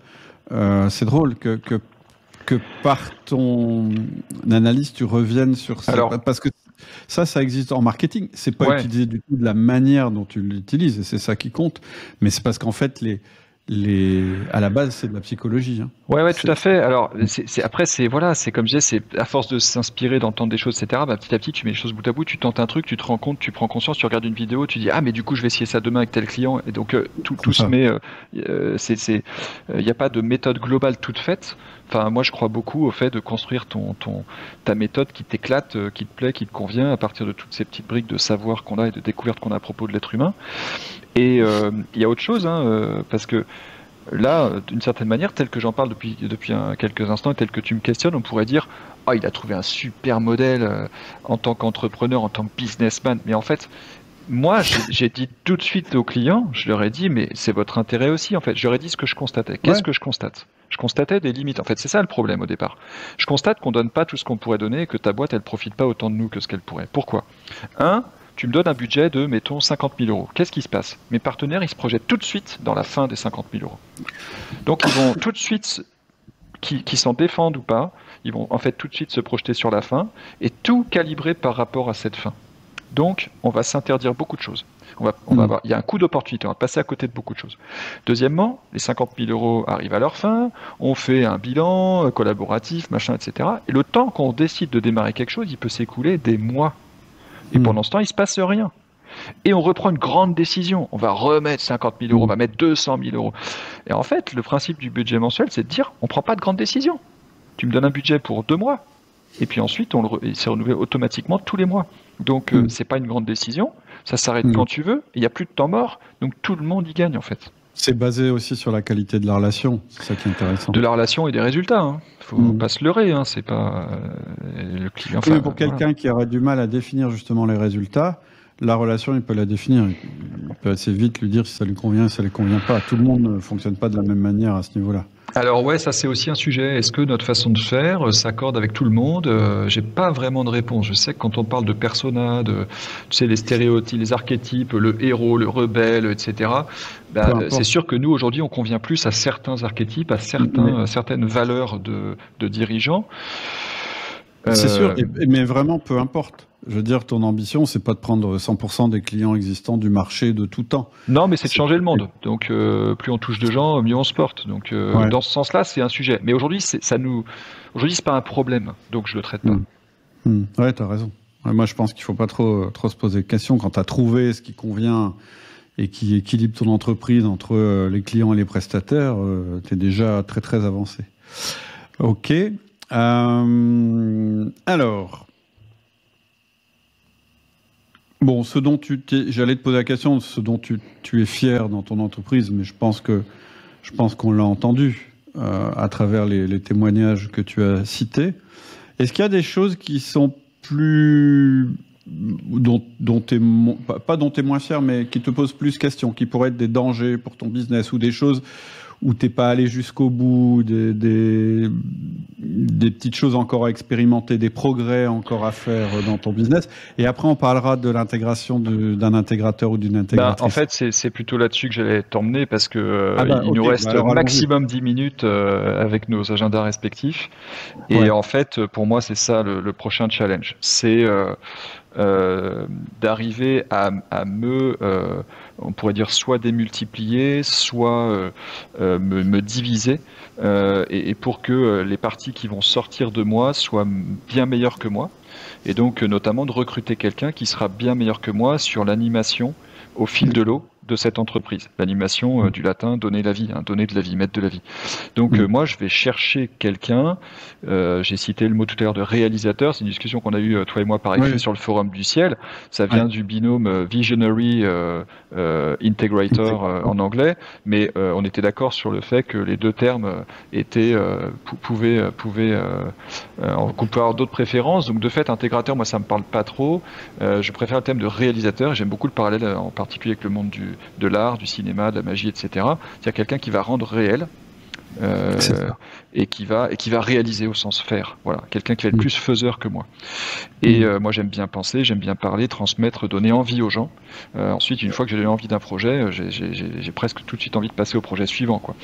A: C'est drôle que par ton analyse, tu reviennes sur ça.
B: Alors,
A: Parce que ça existe en marketing. C'est pas
B: ouais.
A: utilisé du tout de la manière dont tu l'utilises, et c'est ça qui compte. Mais c'est parce qu'en fait, à la base, c'est de la psychologie, hein.
B: Ouais, tout à fait. Alors, après, voilà, c'est comme je disais, c'est à force de s'inspirer, d'entendre des choses, etc. Bah, petit à petit, tu mets les choses bout à bout, tu tentes un truc, tu te rends compte, tu prends conscience, tu regardes une vidéo, tu dis ah mais du coup je vais essayer ça demain avec tel client, et donc tout se met. Il n'y a pas de méthode globale toute faite. Enfin, moi je crois beaucoup au fait de construire ta méthode qui t'éclate, qui te plaît, qui te convient à partir de toutes ces petites briques de savoir qu'on a et de découverte qu'on a à propos de l'être humain. Et il y a autre chose, hein, parce que là, d'une certaine manière, tel que j'en parle depuis quelques instants et tel que tu me questionnes, on pourrait dire « Ah, il a trouvé un super modèle en tant qu'entrepreneur, en tant que businessman. » Mais en fait, moi, j'ai dit tout de suite aux clients, je leur ai dit « Mais c'est votre intérêt aussi, en fait. » Je leur ai dit ce que je constatais. Qu'est-ce que je constate? Je constatais des limites. En fait, c'est ça le problème au départ. Je constate qu'on donne pas tout ce qu'on pourrait donner et que ta boîte, elle profite pas autant de nous que ce qu'elle pourrait. Pourquoi? Tu me donnes un budget de, mettons, 50 000 euros. Qu'est-ce qui se passe? Mes partenaires, ils se projettent tout de suite dans la fin des 50 000 euros. Donc, ils vont tout de suite, qu'ils s'en défendent ou pas, ils vont en fait tout de suite se projeter sur la fin et tout calibrer par rapport à cette fin. Donc, on va s'interdire beaucoup de choses. Il y a un coût d'opportunité, on va passer à côté de beaucoup de choses. Deuxièmement, les 50 000 euros arrivent à leur fin, on fait un bilan collaboratif, machin, etc. Et le temps qu'on décide de démarrer quelque chose, il peut s'écouler des mois. Et pendant ce temps, il ne se passe rien. Et on reprend une grande décision. On va remettre 50 000 euros, on va mettre 200 000 euros. Et en fait, le principe du budget mensuel, c'est de dire, on ne prend pas de grandes décisions. Tu me donnes un budget pour 2 mois, et puis ensuite, c'est renouvelé automatiquement tous les mois. Donc, c'est pas une grande décision. Ça s'arrête quand tu veux. Il n'y a plus de temps mort. Donc, tout le monde y gagne, en fait.
A: C'est basé aussi sur la qualité de la relation. C'est ça qui est intéressant.
B: De la relation et des résultats, hein. Faut pas se leurrer, hein. C'est pas le client.
A: Enfin, pour quelqu'un qui aurait du mal à définir justement les résultats, la relation, il peut la définir. Il peut assez vite lui dire si ça lui convient, si ça lui convient pas. Tout le monde ne fonctionne pas de la même manière à ce niveau-là.
B: Alors ouais, ça c'est aussi un sujet. Est-ce que notre façon de faire s'accorde avec tout le monde? J'ai pas vraiment de réponse. Je sais que quand on parle de persona, tu sais, les stéréotypes, les archétypes, le héros, le rebelle, etc. C'est sûr que nous aujourd'hui, on convient plus à certains archétypes, à certaines valeurs de dirigeants.
A: C'est sûr, mais vraiment peu importe. Je veux dire, ton ambition, c'est pas de prendre 100% des clients existants du marché de tout temps.
B: Non, mais c'est de changer le monde. Donc, plus on touche de gens, mieux on se porte. Donc, dans ce sens-là, c'est un sujet. Mais aujourd'hui, aujourd'hui, c'est pas un problème. Donc, je le traite pas.
A: Ouais, t'as raison. Ouais, moi, je pense qu'il faut pas trop se poser de questions. Quand t'as trouvé ce qui convient et qui équilibre ton entreprise entre les clients et les prestataires, t'es déjà très, très avancé. Ok. Alors. Bon, j'allais te poser la question de ce dont tu es fier dans ton entreprise, mais je pense qu'on l'a entendu à travers les témoignages que tu as cités. Est-ce qu'il y a des choses qui sont pas dont tu es moins fier, mais qui te posent plus questions, qui pourraient être des dangers pour ton business ou des choses où t'es pas allé jusqu'au bout, des petites choses encore à expérimenter, des progrès encore à faire dans ton business. Et après, on parlera de l'intégration d'un intégrateur ou d'une intégratrice.
B: En fait, c'est plutôt là-dessus que j'allais t'emmener parce que il nous reste maximum 10 minutes avec nos agendas respectifs. Et en fait, pour moi, c'est ça le prochain challenge. C'est d'arriver à on pourrait dire soit démultiplier, soit me diviser, et pour que les parties qui vont sortir de moi soient bien meilleures que moi, et donc notamment de recruter quelqu'un qui sera bien meilleur que moi sur l'animation au fil de l'eau de cette entreprise. L'animation du latin, donner la vie, donner de la vie, mettre de la vie. Donc moi, je vais chercher quelqu'un, j'ai cité le mot tout à l'heure de réalisateur, c'est une discussion qu'on a eue toi et moi par écrit sur le forum du ciel, ça vient du binôme Visionary Integrator en anglais, mais on était d'accord sur le fait que les deux termes pouvaient on peut avoir d'autres préférences, donc de fait intégrateur, moi ça me parle pas trop, je préfère le terme de réalisateur, et j'aime beaucoup le parallèle en particulier avec le monde de l'art, du cinéma, de la magie, etc. C'est-à-dire quelqu'un qui va rendre réel et qui va réaliser au sens faire. Voilà, quelqu'un qui va être plus faiseur que moi. Et moi, j'aime bien penser, j'aime bien parler, transmettre, donner envie aux gens. Ensuite, une fois que j'ai donné envie d'un projet, j'ai presque tout de suite envie de passer au projet suivant, quoi.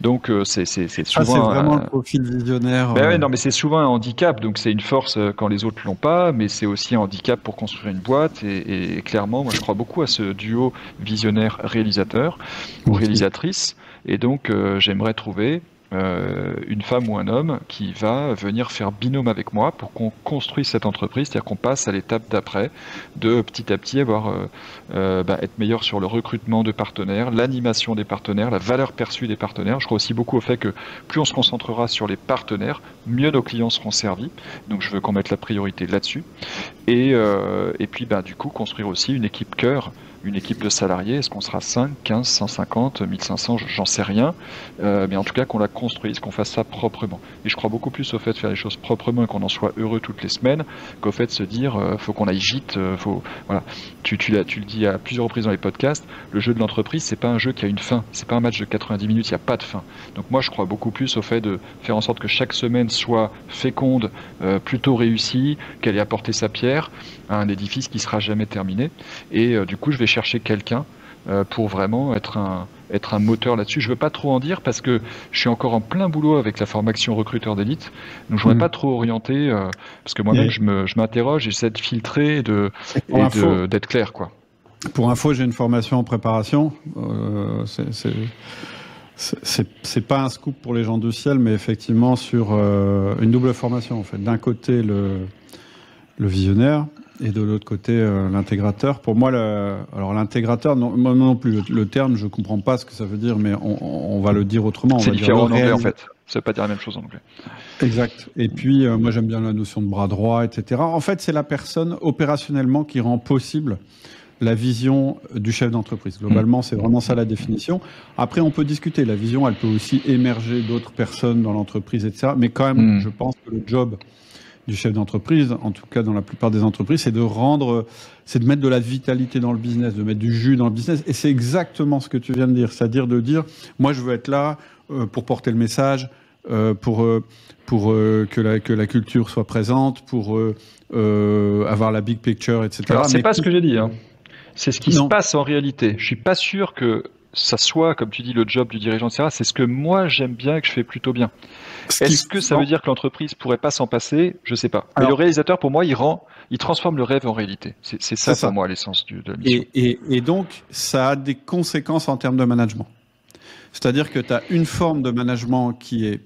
B: Donc, c'est souvent.
A: C'est vraiment le profil visionnaire.
B: Ben ouais, non, mais c'est souvent un handicap. Donc, c'est une force quand les autres l'ont pas, mais c'est aussi un handicap pour construire une boîte. Et clairement, moi, je crois beaucoup à ce duo visionnaire-réalisateur ou réalisatrice. Et donc, j'aimerais trouver une femme ou un homme qui va venir faire binôme avec moi pour qu'on construise cette entreprise, c'est-à-dire qu'on passe à l'étape d'après, de petit à petit être meilleur sur le recrutement de partenaires, l'animation des partenaires, la valeur perçue des partenaires. Je crois aussi beaucoup au fait que plus on se concentrera sur les partenaires, mieux nos clients seront servis. Donc je veux qu'on mette la priorité là-dessus. Et puis du coup construire aussi une équipe cœur, une équipe de salariés. Est-ce qu'on sera 5, 15, 150, 1500, j'en sais rien. Mais en tout cas, qu'on la construise, qu'on fasse ça proprement. Et je crois beaucoup plus au fait de faire les choses proprement et qu'on en soit heureux toutes les semaines qu'au fait de se dire, faut qu'on aille vite, voilà. Tu le dis à plusieurs reprises dans les podcasts, le jeu de l'entreprise, c'est pas un jeu qui a une fin. C'est pas un match de 90 minutes, il n'y a pas de fin. Donc moi, je crois beaucoup plus au fait de faire en sorte que chaque semaine soit féconde, plutôt réussie, qu'elle ait apporté sa pierre à un édifice qui sera jamais terminé. Et du coup, je vais chercher quelqu'un pour vraiment être un moteur là-dessus. Je veux pas trop en dire parce que je suis encore en plein boulot avec la formation recruteur d'élite. Donc je voudrais pas trop orienter parce que moi-même je m'interroge, j'essaie de filtrer et d'être clair, quoi.
A: Pour info, j'ai une formation en préparation. C'est pas un scoop pour les gens du ciel, mais effectivement sur une double formation en fait. D'un côté le visionnaire et de l'autre côté l'intégrateur. Pour moi, alors l'intégrateur, moi non plus. Le terme, je comprends pas ce que ça veut dire, mais on va le dire autrement.
B: C'est différent en anglais en fait. Ça veut pas dire la même chose en anglais.
A: Exact. Et puis moi j'aime bien la notion de bras droit, etc. En fait, c'est la personne opérationnellement qui rend possible la vision du chef d'entreprise. Globalement, c'est vraiment ça la définition. Après, on peut discuter. La vision, elle peut aussi émerger d'autres personnes dans l'entreprise, etc. Mais quand même, je pense que le job du chef d'entreprise, en tout cas dans la plupart des entreprises, c'est de mettre de la vitalité dans le business, de mettre du jus dans le business. Et c'est exactement ce que tu viens de dire. C'est-à-dire de dire, moi, je veux être là pour porter le message, pour que la culture soit présente, pour avoir la big picture, etc.
B: Alors, c'est pas ce que j'ai dit, hein. C'est ce qui se passe en réalité. Je suis pas sûr que ça soit, comme tu dis, le job du dirigeant, etc. C'est ce que moi j'aime bien et que je fais plutôt bien. Est-ce que ça veut dire que l'entreprise pourrait pas s'en passer? Je sais pas. Mais le réalisateur, pour moi, il transforme le rêve en réalité. C'est ça pour moi l'essence de la mission.
A: Et donc, ça a des conséquences en termes de management. C'est-à-dire que tu as une forme de management qui est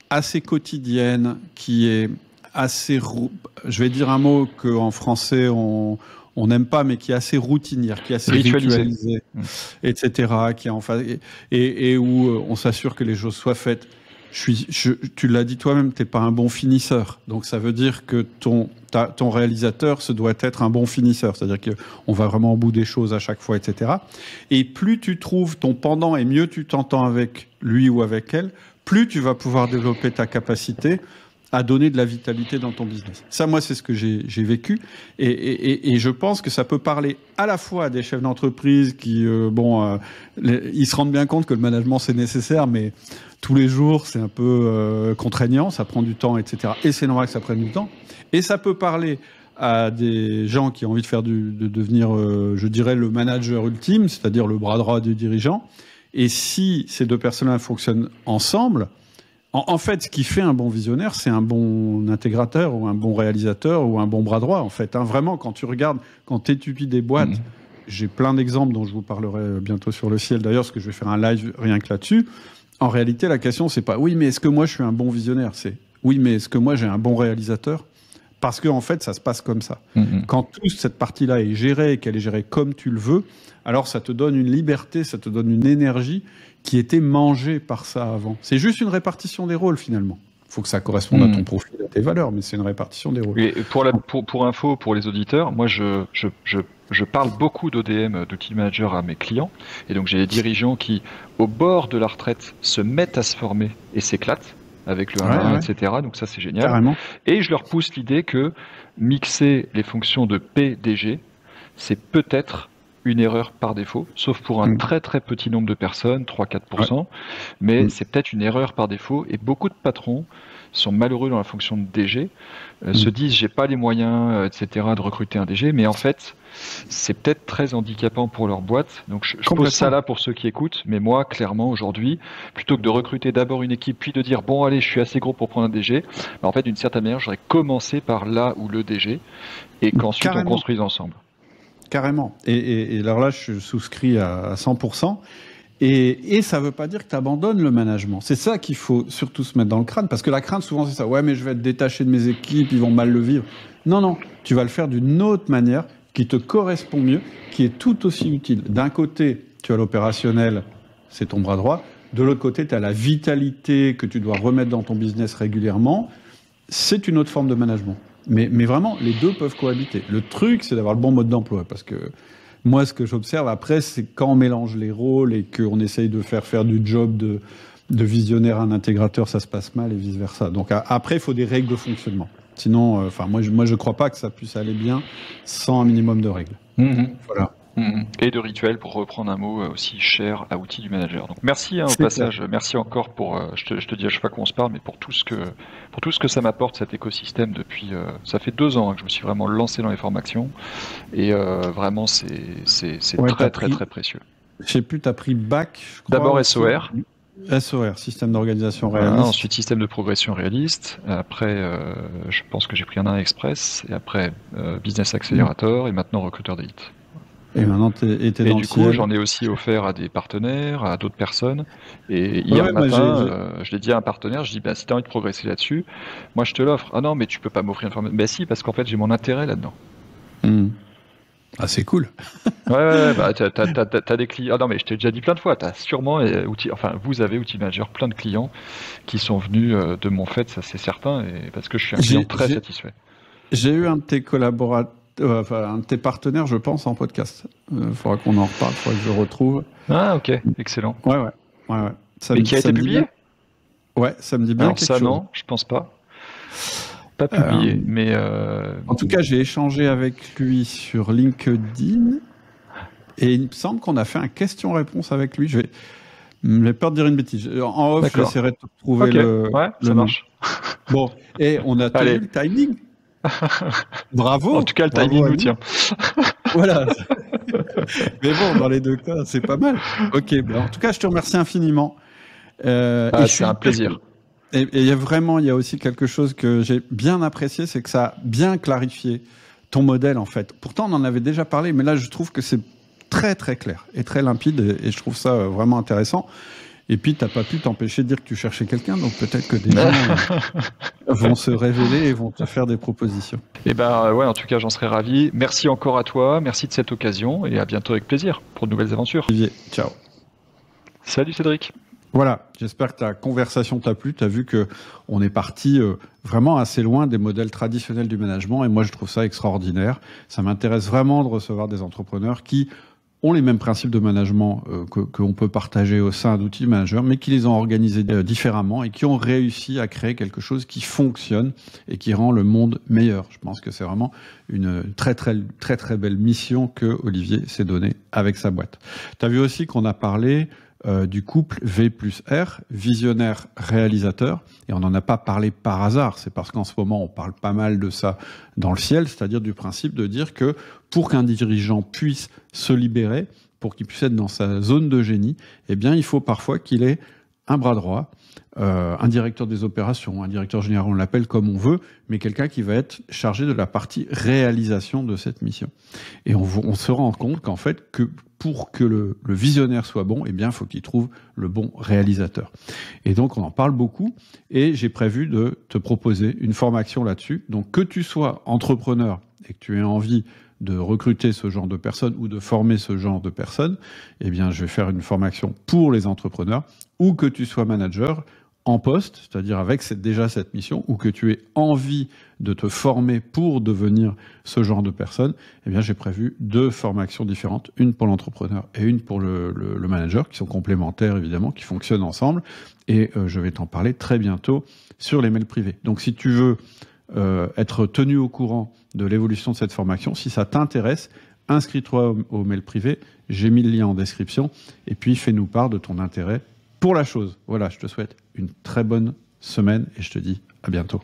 A: assez quotidienne, qui est assez, je vais dire un mot qu'en français on n'aime pas, mais qui est assez routinière, qui est assez ritualisée, etc., qui est en phase, et où on s'assure que les choses soient faites. Tu l'as dit toi-même, t'es pas un bon finisseur. Donc ça veut dire que ton réalisateur, ce doit être un bon finisseur. C'est-à-dire qu'on va vraiment au bout des choses à chaque fois, etc. Et plus tu trouves ton pendant et mieux tu t'entends avec lui ou avec elle, plus tu vas pouvoir développer ta capacité à donner de la vitalité dans ton business. Ça, moi, c'est ce que j'ai vécu. Et je pense que ça peut parler à la fois à des chefs d'entreprise qui, ils se rendent bien compte que le management, c'est nécessaire, mais tous les jours, c'est un peu contraignant, ça prend du temps, etc. Et c'est normal que ça prenne du temps. Et ça peut parler à des gens qui ont envie de devenir, je dirais, le manager ultime, c'est-à-dire le bras droit du dirigeant. Et si ces deux personnes-là fonctionnent ensemble, en fait, ce qui fait un bon visionnaire, c'est un bon intégrateur ou un bon réalisateur ou un bon bras droit, en fait. Vraiment, quand tu regardes, quand tu étudies des boîtes, j'ai plein d'exemples dont je vous parlerai bientôt sur le ciel, d'ailleurs, parce que je vais faire un live rien que là-dessus. En réalité, la question, c'est pas « oui, mais est-ce que moi, je suis un bon visionnaire ?» C'est « oui, mais est-ce que moi, j'ai un bon réalisateur ?» Parce qu'en fait, ça se passe comme ça. Quand toute cette partie-là est gérée et qu'elle est gérée comme tu le veux, alors ça te donne une liberté, ça te donne une énergie qui était mangée par ça avant. C'est juste une répartition des rôles, finalement. Il faut que ça corresponde à ton profil, à tes valeurs, mais c'est une répartition des rôles.
B: Et pour info, pour les auditeurs, moi, je parle beaucoup d'ODM, d'outil manager, à mes clients. Et donc, j'ai des dirigeants qui, au bord de la retraite, se mettent à se former et s'éclatent avec le 1-1, etc. Donc ça, c'est génial.
A: Carrément.
B: Et je leur pousse l'idée que mixer les fonctions de PDG, c'est peut-être une erreur par défaut, sauf pour un très très petit nombre de personnes, 3-4%, mais c'est peut-être une erreur par défaut, et beaucoup de patrons sont malheureux dans la fonction de DG, se disent j'ai pas les moyens, etc., de recruter un DG, mais en fait, c'est peut-être très handicapant pour leur boîte. Donc je pose ça là pour ceux qui écoutent, mais moi, clairement, aujourd'hui, plutôt que de recruter d'abord une équipe, puis de dire bon allez, je suis assez gros pour prendre un DG, en fait, d'une certaine manière, j'aurais commencé par là où le DG, et qu'ensuite on construise ensemble.
A: Carrément. Et alors là, je souscris à 100%. Et ça ne veut pas dire que tu abandonnes le management. C'est ça qu'il faut surtout se mettre dans le crâne. Parce que la crainte, souvent, c'est ça. Ouais, mais je vais être détaché de mes équipes, ils vont mal le vivre. Non, tu vas le faire d'une autre manière qui te correspond mieux, qui est tout aussi utile. D'un côté, tu as l'opérationnel, c'est ton bras droit. De l'autre côté, tu as la vitalité que tu dois remettre dans ton business régulièrement. C'est une autre forme de management. Mais vraiment, les deux peuvent cohabiter. Le truc, c'est d'avoir le bon mode d'emploi. Parce que moi, ce que j'observe après, c'est quand on mélange les rôles et qu'on essaye de faire du job de visionnaire à un intégrateur, ça se passe mal et vice-versa. Donc après, il faut des règles de fonctionnement. Sinon, moi, je crois pas que ça puisse aller bien sans un minimum de règles. Voilà.
B: Et de rituels, pour reprendre un mot aussi cher à outils du manager. Donc merci au passage, merci encore pour, je te dis à chaque fois qu'on se parle, mais pour tout ce que ça m'apporte, cet écosystème depuis, ça fait 2 ans que je me suis vraiment lancé dans les formations, et vraiment c'est très précieux.
A: Je sais plus, tu as pris BAC, je crois.
B: D'abord SOR.
A: SOR, système d'organisation réaliste.
B: Voilà, ensuite système de progression réaliste. Après, je pense que j'ai pris un Express, et après Business Accelerator, et maintenant recruteur d'élite.
A: Et maintenant, et du
B: coup, j'en ai aussi offert à des partenaires, à d'autres personnes. Et hier matin, je l'ai dit à un partenaire, je dis, si tu as envie de progresser là-dessus, moi je te l'offre. Ah non, mais tu peux pas m'offrir une formation. Ben si, parce qu'en fait, j'ai mon intérêt là-dedans.
A: Ah, c'est cool.
B: Ouais, t'as des clients. Ah non, mais je t'ai déjà dit plein de fois, t'as sûrement vous avez Outil Manager plein de clients qui sont venus de mon fait, ça c'est certain, et parce que je suis un client très satisfait.
A: J'ai eu un de tes collaborateurs, un de tes partenaires, je pense, en podcast. Il faudra qu'on en reparle, il faudra que je le retrouve.
B: Ah, ok, excellent.
A: Ouais.
B: Et qui a été publié ?
A: Ouais, ça me dit bien quelque chose.
B: Non, je pense pas. Pas publié, mais...
A: En tout cas, j'ai échangé avec lui sur LinkedIn, et il me semble qu'on a fait un question-réponse avec lui. J'ai peur de dire une bêtise. En off, j'essaierai de trouver le...
B: Ouais, ça marche.
A: Bon, et on a tenu le timing. Bravo.
B: En tout cas, le timing nous tient.
A: Voilà. Mais bon, dans les deux cas, c'est pas mal. Ok. En tout cas, je te remercie infiniment.
B: C'est un plaisir.
A: Et il y a aussi quelque chose que j'ai bien apprécié, c'est que ça a bien clarifié ton modèle, en fait. Pourtant, on en avait déjà parlé, mais là, je trouve que c'est très, très clair et très limpide, et je trouve ça vraiment intéressant. Et puis, tu n'as pas pu t'empêcher de dire que tu cherchais quelqu'un, donc peut-être que des gens vont se révéler et vont te faire des propositions.
B: Eh ben ouais, en tout cas, j'en serais ravi. Merci encore à toi, merci de cette occasion, et à bientôt avec plaisir pour de nouvelles aventures.
A: Olivier, ciao.
B: Salut Cédric.
A: Voilà, j'espère que ta conversation t'a plu. Tu as vu qu'on est parti vraiment assez loin des modèles traditionnels du management, et moi, je trouve ça extraordinaire. Ça m'intéresse vraiment de recevoir des entrepreneurs qui ont les mêmes principes de management qu'on peut partager au sein d'Outils Manager, mais qui les ont organisés différemment et qui ont réussi à créer quelque chose qui fonctionne et qui rend le monde meilleur. Je pense que c'est vraiment une très belle mission que Olivier s'est donnée avec sa boîte. Tu as vu aussi qu'on a parlé du couple V plus R, visionnaire réalisateur, et on n'en a pas parlé par hasard, c'est parce qu'en ce moment on parle pas mal de ça dans le ciel, c'est-à-dire du principe de dire que pour qu'un dirigeant puisse se libérer, pour qu'il puisse être dans sa zone de génie, eh bien il faut parfois qu'il ait un bras droit, un directeur des opérations, un directeur général, on l'appelle comme on veut, mais quelqu'un qui va être chargé de la partie réalisation de cette mission. Et on se rend compte qu'en fait, que pour que le visionnaire soit bon, eh bien, il faut qu'il trouve le bon réalisateur. Et donc, on en parle beaucoup, et j'ai prévu de te proposer une formation là-dessus. Donc, que tu sois entrepreneur et que tu aies envie de recruter ce genre de personnes ou de former ce genre de personnes, eh bien, je vais faire une formation pour les entrepreneurs, ou que tu sois manager en poste, c'est-à-dire avec déjà cette mission, ou que tu aies envie de te former pour devenir ce genre de personne, eh bien, j'ai prévu 2 formations différentes, une pour l'entrepreneur et une pour le manager, qui sont complémentaires, évidemment, qui fonctionnent ensemble, et je vais t'en parler très bientôt sur les mails privés. Donc, si tu veux être tenu au courant de l'évolution de cette formation, si ça t'intéresse, inscris-toi au mail privé. J'ai mis le lien en description. Et puis, fais-nous part de ton intérêt pour la chose. Voilà, je te souhaite une très bonne semaine et je te dis à bientôt.